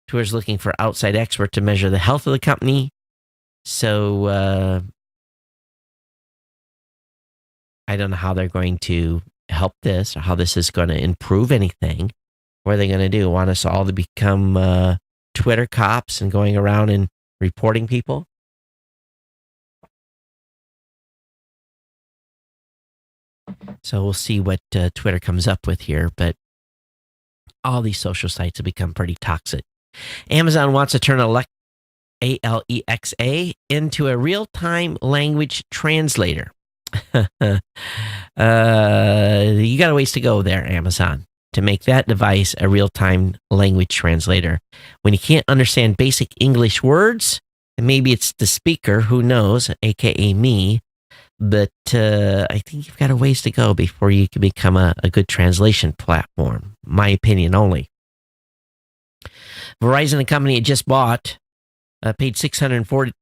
Twitter's looking for outside expert to measure the health of the company. So I don't know how they're going to help this or how this is going to improve anything. What are they going to do? Want us all to become Twitter cops and going around and reporting people? So we'll see what Twitter comes up with here. But all these social sites have become pretty toxic. Amazon wants to turn Alexa into a real-time language translator. You got a ways to go there, Amazon, to make that device a real-time language translator. When you can't understand basic English words, and maybe it's the speaker, who knows, aka me, but I think you've got a ways to go before you can become a good translation platform. My opinion only. Verizon, the company it just bought, paid $614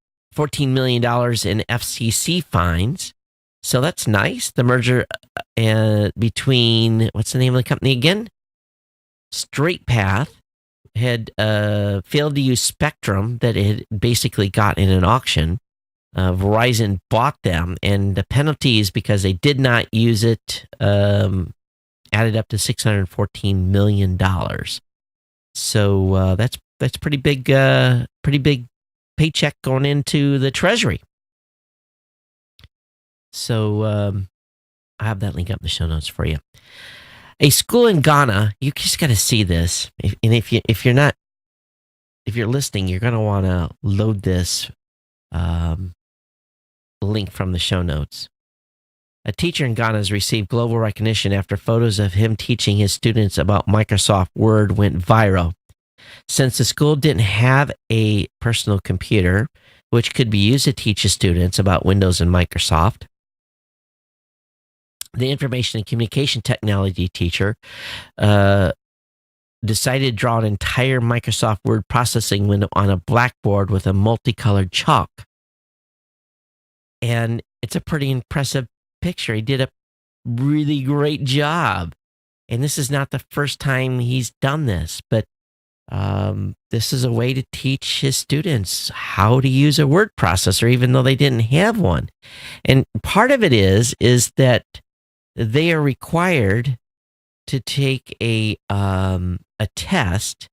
million in FCC fines. So that's nice. The merger between, what's the name of the company again? Straight Path had failed to use spectrum that it had basically got in an auction. Verizon bought them, and the penalties because they did not use it added up to $614 million. So that's pretty big paycheck going into the Treasury. So I have that link up in the show notes for you. A school in Ghana, you just got to see this, if you're listening, you're going to want to load this link from the show notes. A teacher in Ghana has received global recognition after photos of him teaching his students about Microsoft Word went viral. Since the school didn't have a personal computer, which could be used to teach the students about Windows and Microsoft, the information and communication technology teacher decided to draw an entire Microsoft Word processing window on a blackboard with a multicolored chalk. And it's a pretty impressive picture. He did a really great job. And this is not the first time he's done this, but this is a way to teach his students how to use a word processor, even though they didn't have one. And part of it is that they are required to take a test.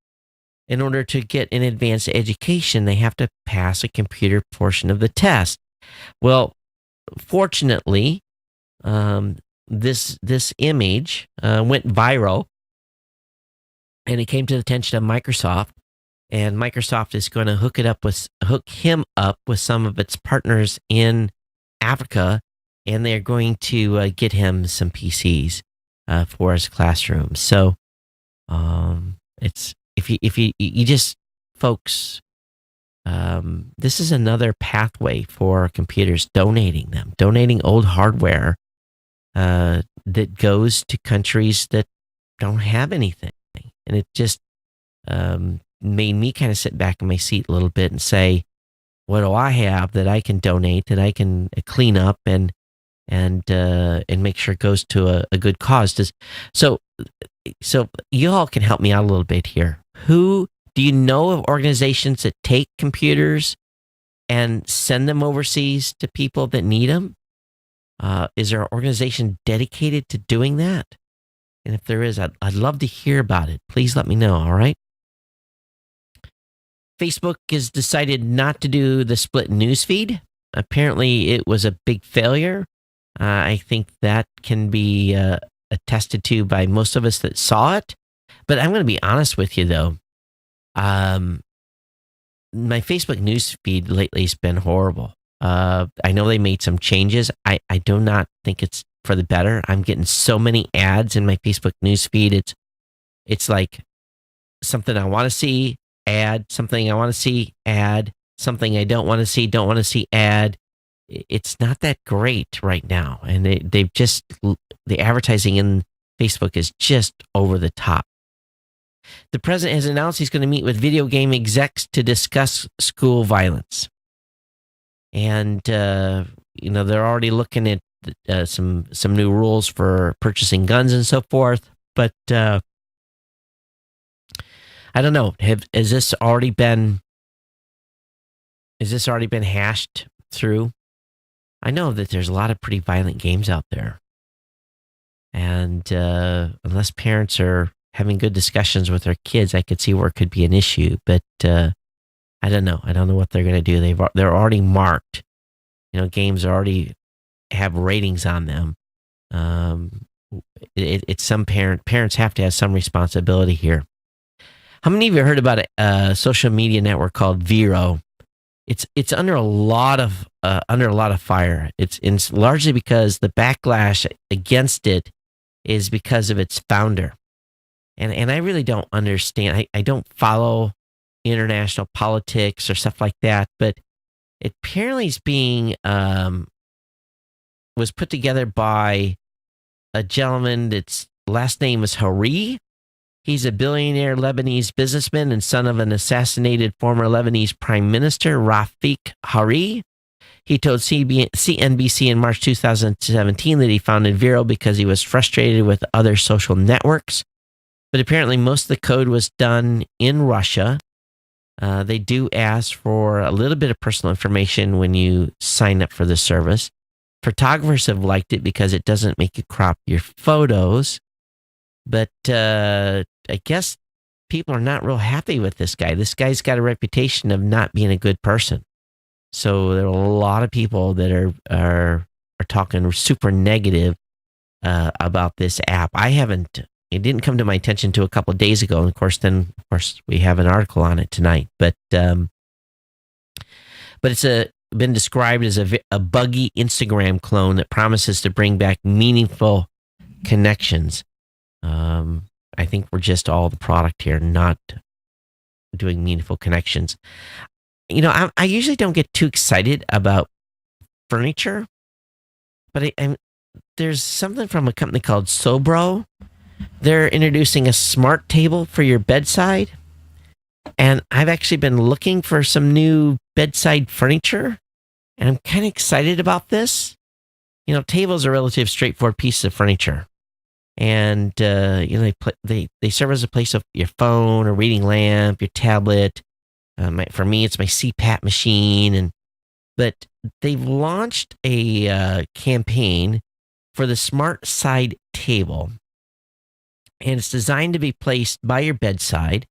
In order to get an advanced education, they have to pass a computer portion of the test. Well, fortunately, this image went viral, and it came to the attention of Microsoft, and Microsoft is going to hook him up with some of its partners in Africa, and they're going to get him some PCs for his classroom. So, it's if you just folks. This is another pathway for computers, donating old hardware that goes to countries that don't have anything. And it just made me kind of sit back in my seat a little bit and say, what do I have that I can donate, that I can clean up and make sure it goes to a good cause? So you all can help me out a little bit here. Who do you know of organizations that take computers and send them overseas to people that need them? Is there an organization dedicated to doing that? And if there is, I'd love to hear about it. Please let me know, all right? Facebook has decided not to do the split newsfeed. Apparently, it was a big failure. I think that can be attested to by most of us that saw it. But I'm going to be honest with you, though. my Facebook news feed lately has been horrible. I know they made some changes. I do not think it's for the better. I'm getting so many ads in my Facebook news feed. It's like something I want to see, ad, something I want to see, ad, something I don't want to see, ad. It's not that great right now. And they've just, the advertising in Facebook is just over the top. The president has announced he's going to meet with video game execs to discuss school violence. And, they're already looking at some new rules for purchasing guns and so forth. But I don't know. Has this already been hashed through? I know that there's a lot of pretty violent games out there. And unless parents are having good discussions with their kids, I could see where it could be an issue. But I don't know. I don't know what they're going to do. They're already marked. Games already have ratings on them. It's some parents have to have some responsibility here. How many of you heard about a social media network called Vero? It's under a lot of fire. It's largely because the backlash against it is because of its founder. And I really don't understand. I don't follow international politics or stuff like that, but it apparently is being was put together by a gentleman that's last name is Hari. He's a billionaire Lebanese businessman and son of an assassinated former Lebanese Prime Minister, Rafik Hari. He told CNBC in March 2017 that he founded Vero because he was frustrated with other social networks. But apparently most of the code was done in Russia. They do ask for a little bit of personal information when you sign up for the service. Photographers have liked it because it doesn't make you crop your photos. But I guess people are not real happy with this guy. This guy's got a reputation of not being a good person. So there are a lot of people that are talking super negative about this app. It didn't come to my attention until a couple of days ago. And of course, we have an article on it tonight. But it's been described as a buggy Instagram clone that promises to bring back meaningful connections. I think we're just all the product here, not doing meaningful connections. I usually don't get too excited about furniture, but there's something from a company called Sobro. They're introducing a smart table for your bedside. And I've actually been looking for some new bedside furniture. And I'm kind of excited about this. Tables are relatively straightforward pieces of furniture. And, they serve as a place of your phone or reading lamp, your tablet. For me, it's my CPAP machine. But they've launched a campaign for the Smart Side Table. And it's designed to be placed by your bedside.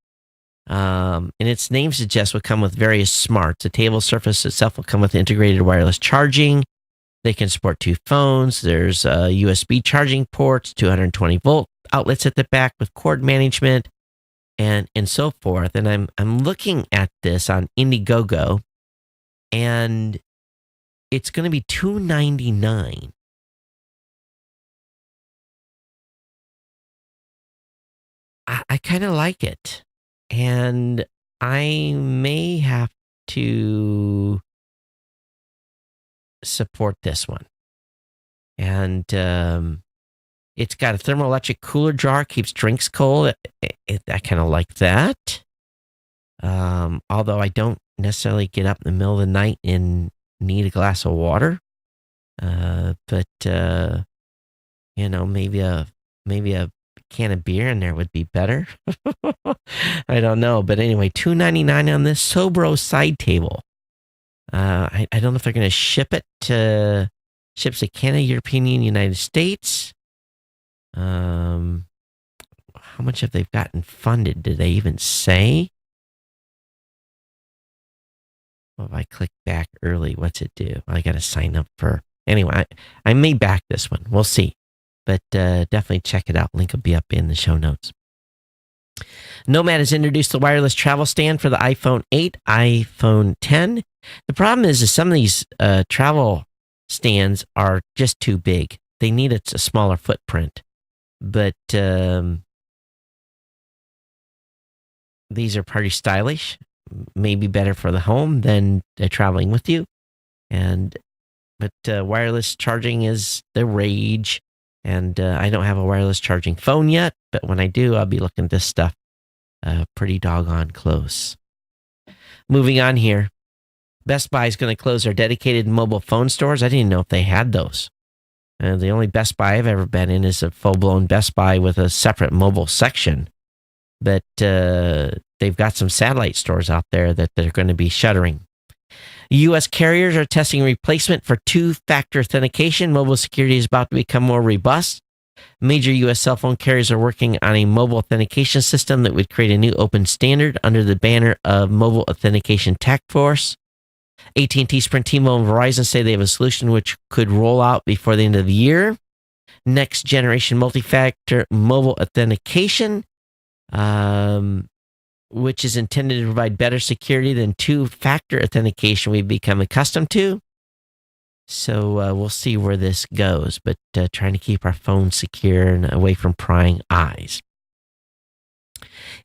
And its name suggests will come with various smarts. The table surface itself will come with integrated wireless charging. They can support 2 phones. There's USB charging ports, 220 volt outlets at the back with cord management, and so forth. And I'm looking at this on Indiegogo, and it's going to be $299. I kind of like it, and I may have to support this one. And it's got a thermoelectric cooler jar, keeps drinks cold. I kind of like that. Although I don't necessarily get up in the middle of the night and need a glass of water. But maybe a can of beer in there would be better. I don't know. But anyway, $299 on this Sobro side table. I don't know if they're going to ship it to Canada, European Union, United States. How much have they gotten funded? Did they even say? Well, if I click back early, what's it do? I got to sign up for. Anyway, I may back this one. We'll see. But definitely check it out. Link will be up in the show notes. Nomad has introduced the wireless travel stand for the iPhone 8, iPhone 10. The problem is some of these travel stands are just too big. They need a smaller footprint. But these are pretty stylish, maybe better for the home than traveling with you. But wireless charging is the rage. And I don't have a wireless charging phone yet, but when I do, I'll be looking at this stuff pretty doggone close. Moving on here. Best Buy is going to close their dedicated mobile phone stores. I didn't know if they had those. The only Best Buy I've ever been in is a full-blown Best Buy with a separate mobile section. But they've got some satellite stores out there that they're going to be shuttering. U.S. carriers are testing replacement for two-factor authentication. Mobile security is about to become more robust. Major U.S. cell phone carriers are working on a mobile authentication system that would create a new open standard under the banner of Mobile Authentication Task Force. AT&T, Sprint, T-Mobile, and Verizon say they have a solution which could roll out before the end of the year. Next generation multi-factor mobile authentication, which is intended to provide better security than two-factor authentication we've become accustomed to. So we'll see where this goes, but trying to keep our phones secure and away from prying eyes.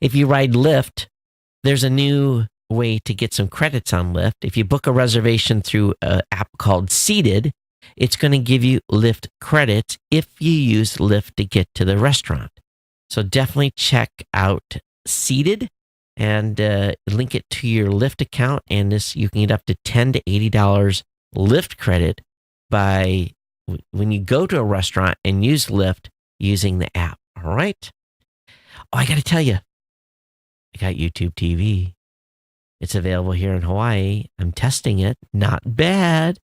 If you ride Lyft, there's a new way to get some credits on Lyft. If you book a reservation through an app called Seated, it's going to give you Lyft credits if you use Lyft to get to the restaurant. So definitely check out Seated and link it to your Lyft account, and you can get up to $10 to $80 Lyft credit by when you go to a restaurant and use Lyft using the app. All right. Oh, I got to tell you, I got YouTube TV. It's available here in Hawaii. I'm testing it. Not bad.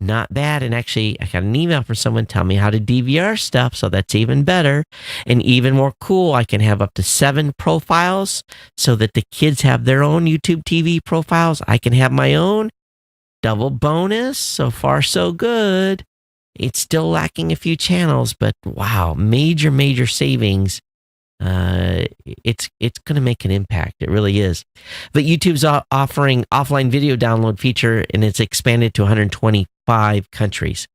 Not bad. And actually, I got an email from someone telling me how to DVR stuff, so that's even better. And even more cool, I can have up to 7 profiles so that the kids have their own YouTube TV profiles. I can have my own. Double bonus. So far, so good. It's still lacking a few channels, but wow, major savings. It's going to make an impact. It really is. But YouTube's offering offline video download feature, and it's expanded to 125 countries.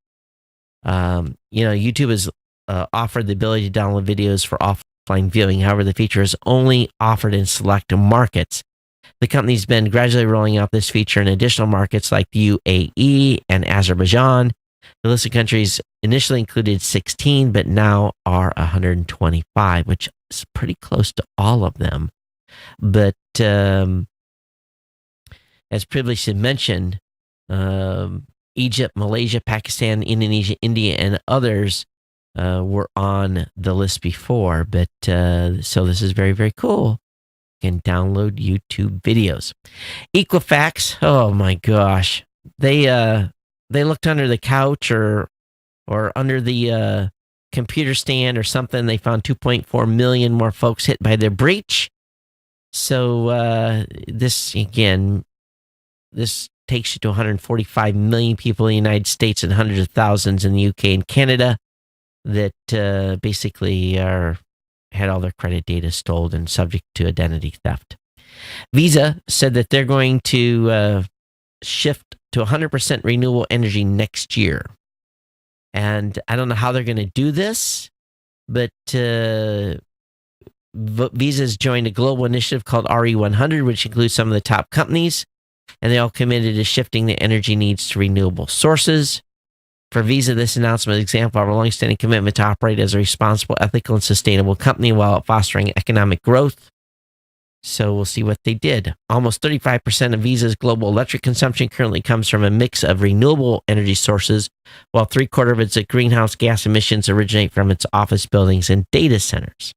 YouTube has offered the ability to download videos for offline viewing. However, the feature is only offered in select markets. The company's been gradually rolling out this feature in additional markets like the UAE and Azerbaijan. The list of countries initially included 16, but now are 125, which is pretty close to all of them. But as previously mentioned, Egypt, Malaysia, Pakistan, Indonesia, India, and others were on the list before. But so this is very, very cool. You can download YouTube videos. Equifax, oh my gosh, they looked under the couch or under the computer stand or something. They found 2.4 million more folks hit by the breach. So this takes you to 145 million people in the United States and hundreds of thousands in the UK and Canada that basically had all their credit data stolen and subject to identity theft. Visa said that they're going to shift to 100% renewable energy next year. And I don't know how they're going to do this, but Visa's joined a global initiative called RE100, which includes some of the top companies, and they all committed to shifting the energy needs to renewable sources. For Visa, this announcement is an example of a long-standing commitment to operate as a responsible, ethical, and sustainable company while fostering economic growth. So we'll see what they did. Almost 35% of Visa's global electric consumption currently comes from a mix of renewable energy sources, while 3/4 of its greenhouse gas emissions originate from its office buildings and data centers.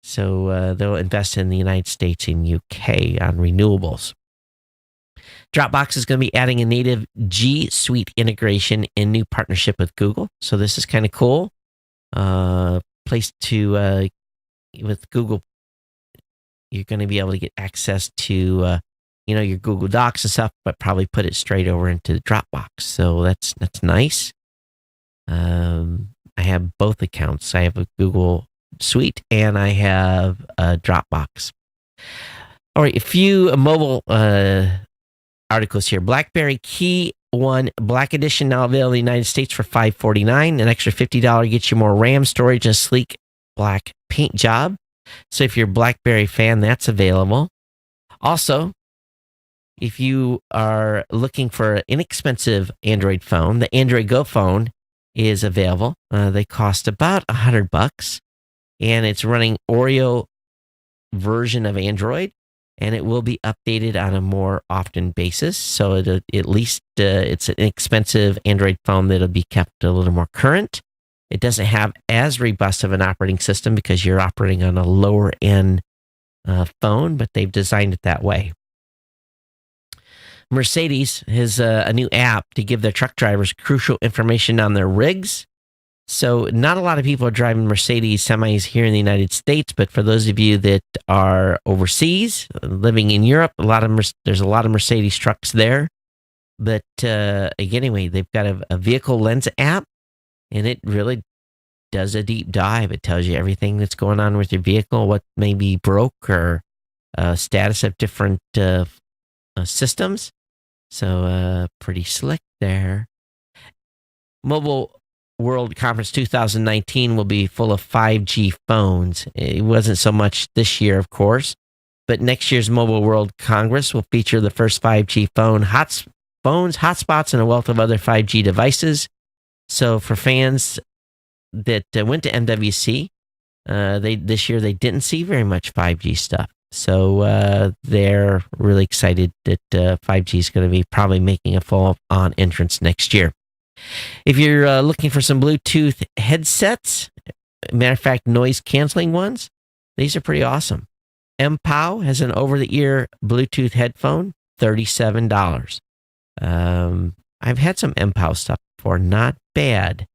So they'll invest in the United States and UK on renewables. Dropbox is going to be adding a native G Suite integration in new partnership with Google. So this is kind of cool. Place to, with Google, you're going to be able to get access to, your Google Docs and stuff, but probably put it straight over into the Dropbox. So that's nice. I have both accounts. I have a Google Suite, and I have Dropbox. All right, a few mobile articles here. BlackBerry Key 1 Black Edition now available in the United States for $549. An extra $50 gets you more RAM storage and a sleek black paint job. So if you're a BlackBerry fan, that's available. Also, if you are looking for an inexpensive Android phone, the Android Go phone is available. They cost about $100, and it's running Oreo version of Android, and it will be updated on a more often basis. So at least it's an inexpensive Android phone that'll be kept a little more current. It doesn't have as robust of an operating system because you're operating on a lower end phone, but they've designed it that way. Mercedes has a new app to give their truck drivers crucial information on their rigs. So not a lot of people are driving Mercedes semis here in the United States, but for those of you that are overseas, living in Europe, there's a lot of Mercedes trucks there. But anyway, they've got a vehicle lens app, and it really does a deep dive. It tells you everything that's going on with your vehicle, what may be broke, or status of different systems. So pretty slick there. Mobile World Conference 2019 will be full of 5G phones. It wasn't so much this year, of course, but next year's Mobile World Congress will feature the first 5G phones, hotspots, and a wealth of other 5G devices. So for fans that went to MWC, this year they didn't see very much 5G stuff. So they're really excited that 5G is going to be probably making a full-on entrance next year. If you're looking for some Bluetooth headsets, matter of fact, noise-canceling ones, these are pretty awesome. MPOW has an over-the-ear Bluetooth headphone, $37. I've had some MPOW stuff before, not bad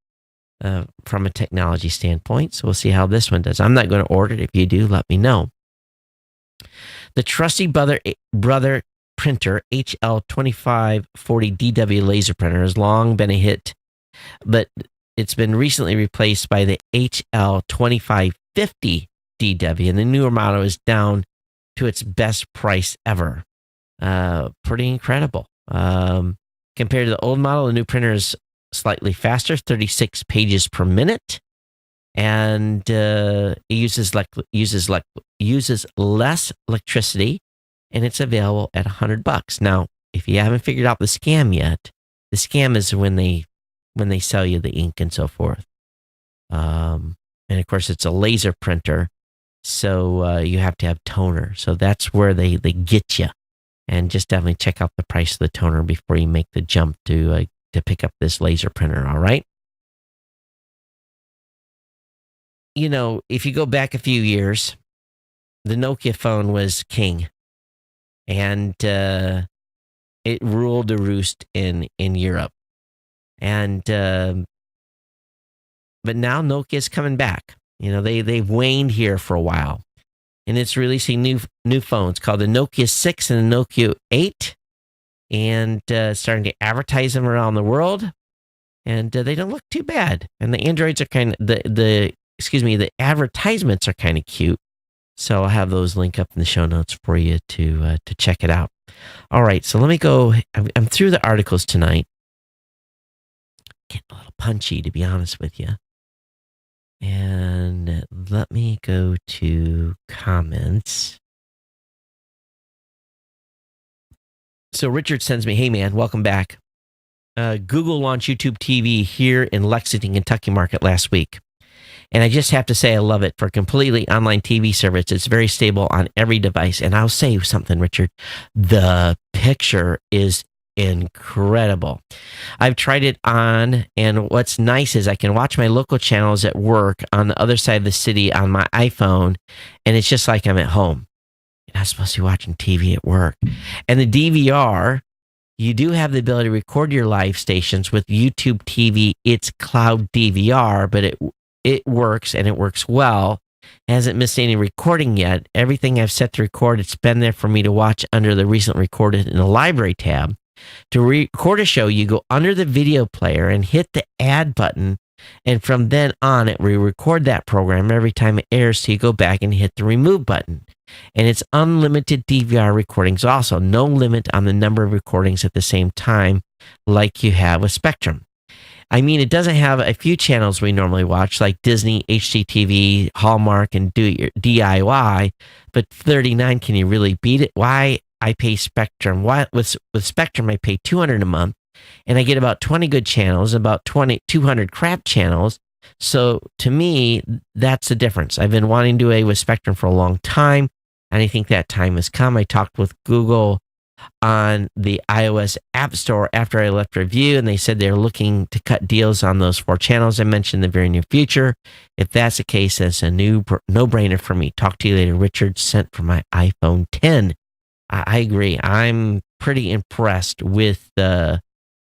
from a technology standpoint, so we'll see how this one does. I'm not going to order it. If you do, let me know. The trusty brother printer HL2540DW laser printer has long been a hit, but it's been recently replaced by the HL2550DW, and the newer model is down to its best price ever. Pretty incredible. Compared to the old model, the new printer is slightly faster, 36 pages per minute, and it uses less electricity, and it's available at $100. Now, if you haven't figured out the scam yet, the scam is when they sell you the ink and so forth. And of course, it's a laser printer, so you have to have toner. So that's where they get you. And just definitely check out the price of the toner before you make the jump to pick up this laser printer. All right. You know, if you go back a few years, the Nokia phone was king, and it ruled the roost in Europe. And but now Nokia's coming back. You know, they've waned here for a while, and it's releasing new phones called the Nokia 6 and the Nokia 8, and starting to advertise them around the world. And they don't look too bad. And the Androids are kind of the advertisements are kind of cute. So I'll have those link up in the show notes for you to check it out. All right, so let me go. I'm through the articles tonight. Getting a little punchy, to be honest with you. And let me go to comments. So Richard sends me, hey man, welcome back. Google launched YouTube TV here in Lexington, Kentucky market last week. And I just have to say I love it. For a completely online TV service, it's very stable on every device. And I'll say something, Richard. The picture is incredible. I've tried it on, and what's nice is I can watch my local channels at work on the other side of the city on my iPhone, and it's just like I'm at home. You're not supposed to be watching TV at work. And the DVR, you do have the ability to record your live stations with YouTube TV. It's cloud DVR, but it works, and it works well. It hasn't missed any recording yet. Everything I've set to record, it's been there for me to watch under the recent recorded in the library tab. To record a show, you go under the video player and hit the add button And from then on, it will record that program every time it airs. So you go back and hit the remove button. And it's unlimited DVR recordings also, no limit on the number of recordings at the same time like you have with Spectrum. I mean, it doesn't have a few channels we normally watch, like Disney, HGTV, Hallmark, and do your DIY. But 39, can you really beat it? Why I pay Spectrum? Why with Spectrum I pay $200 a month, and I get about 20 good channels, about 200 crap channels. So to me, that's the difference. I've been wanting to do away with Spectrum for a long time, and I think that time has come. I talked with Google on the iOS App Store after I left review, and they said they're looking to cut deals on those 4 channels I mentioned in the very near future. If that's the case, that's a no-brainer for me. Talk to you later. Richard sent for my iPhone 10. I agree. I'm pretty impressed with the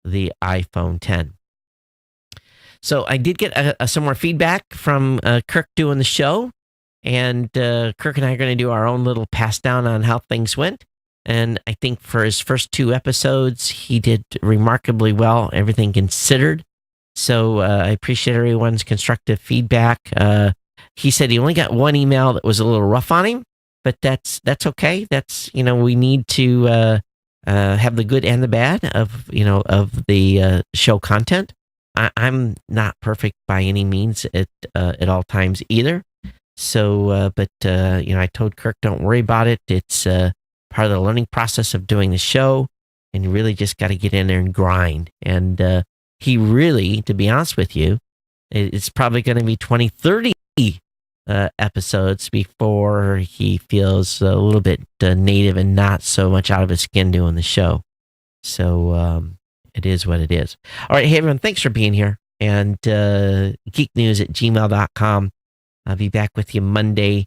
iPhone 10. So I did get some more feedback from Kirk doing the show, and Kirk and I are going to do our own little pass down on how things went. And I think for his first 2 episodes, he did remarkably well, everything considered. So I appreciate everyone's constructive feedback. He said he only got 1 email that was a little rough on him, but that's okay. That's, we need to have the good and the bad of the show content. I'm not perfect by any means at all times either. So, but I told Kirk, don't worry about it. It's part of the learning process of doing the show, and you really just got to get in there and grind. And he really, to be honest with you, it's probably going to be 20, 30 episodes before he feels a little bit native and not so much out of his skin doing the show. So it is what it is. All right, hey everyone, thanks for being here. And geeknews@gmail.com. I'll be back with you Monday.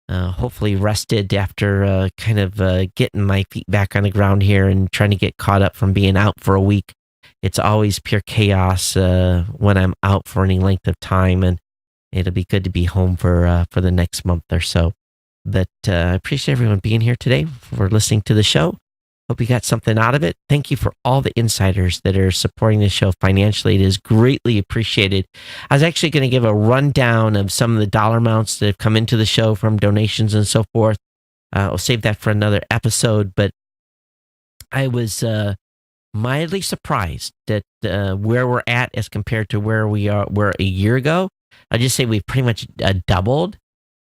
Hopefully rested after getting my feet back on the ground here and trying to get caught up from being out for a week. It's always pure chaos when I'm out for any length of time, and it'll be good to be home for the next month or so. But I appreciate everyone being here today, for listening to the show. Hope you got something out of it. Thank you for all the insiders that are supporting the show financially. It is greatly appreciated. I was actually going to give a rundown of some of the dollar amounts that have come into the show from donations and so forth. I'll save that for another episode, but I was mildly surprised that where we're at as compared to where were a year ago. I'll just say we've pretty much doubled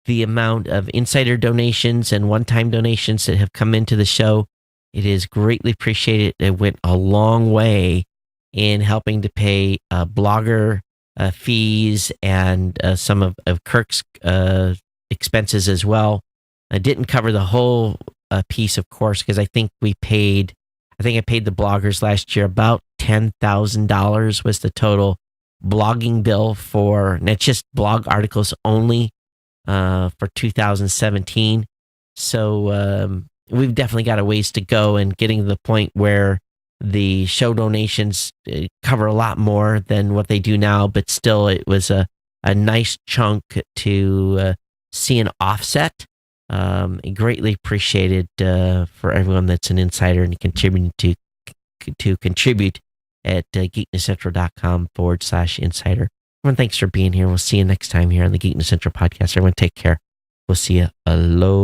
the amount of insider donations and one-time donations that have come into the show. It is greatly appreciated. It went a long way in helping to pay blogger fees and some of Kirk's expenses as well. I didn't cover the whole piece, of course, because I think I paid the bloggers last year about $10,000 was the total blogging bill for, and it's just blog articles only for 2017. So we've definitely got a ways to go in getting to the point where the show donations cover a lot more than what they do now, but still it was a nice chunk to see an offset. Greatly appreciated for everyone that's an insider and contributing to contribute at geeknesscentral.com/insider. Everyone, thanks for being here. We'll see you next time here on the Geek News Central podcast. Everyone, take care. We'll see you. Aloha.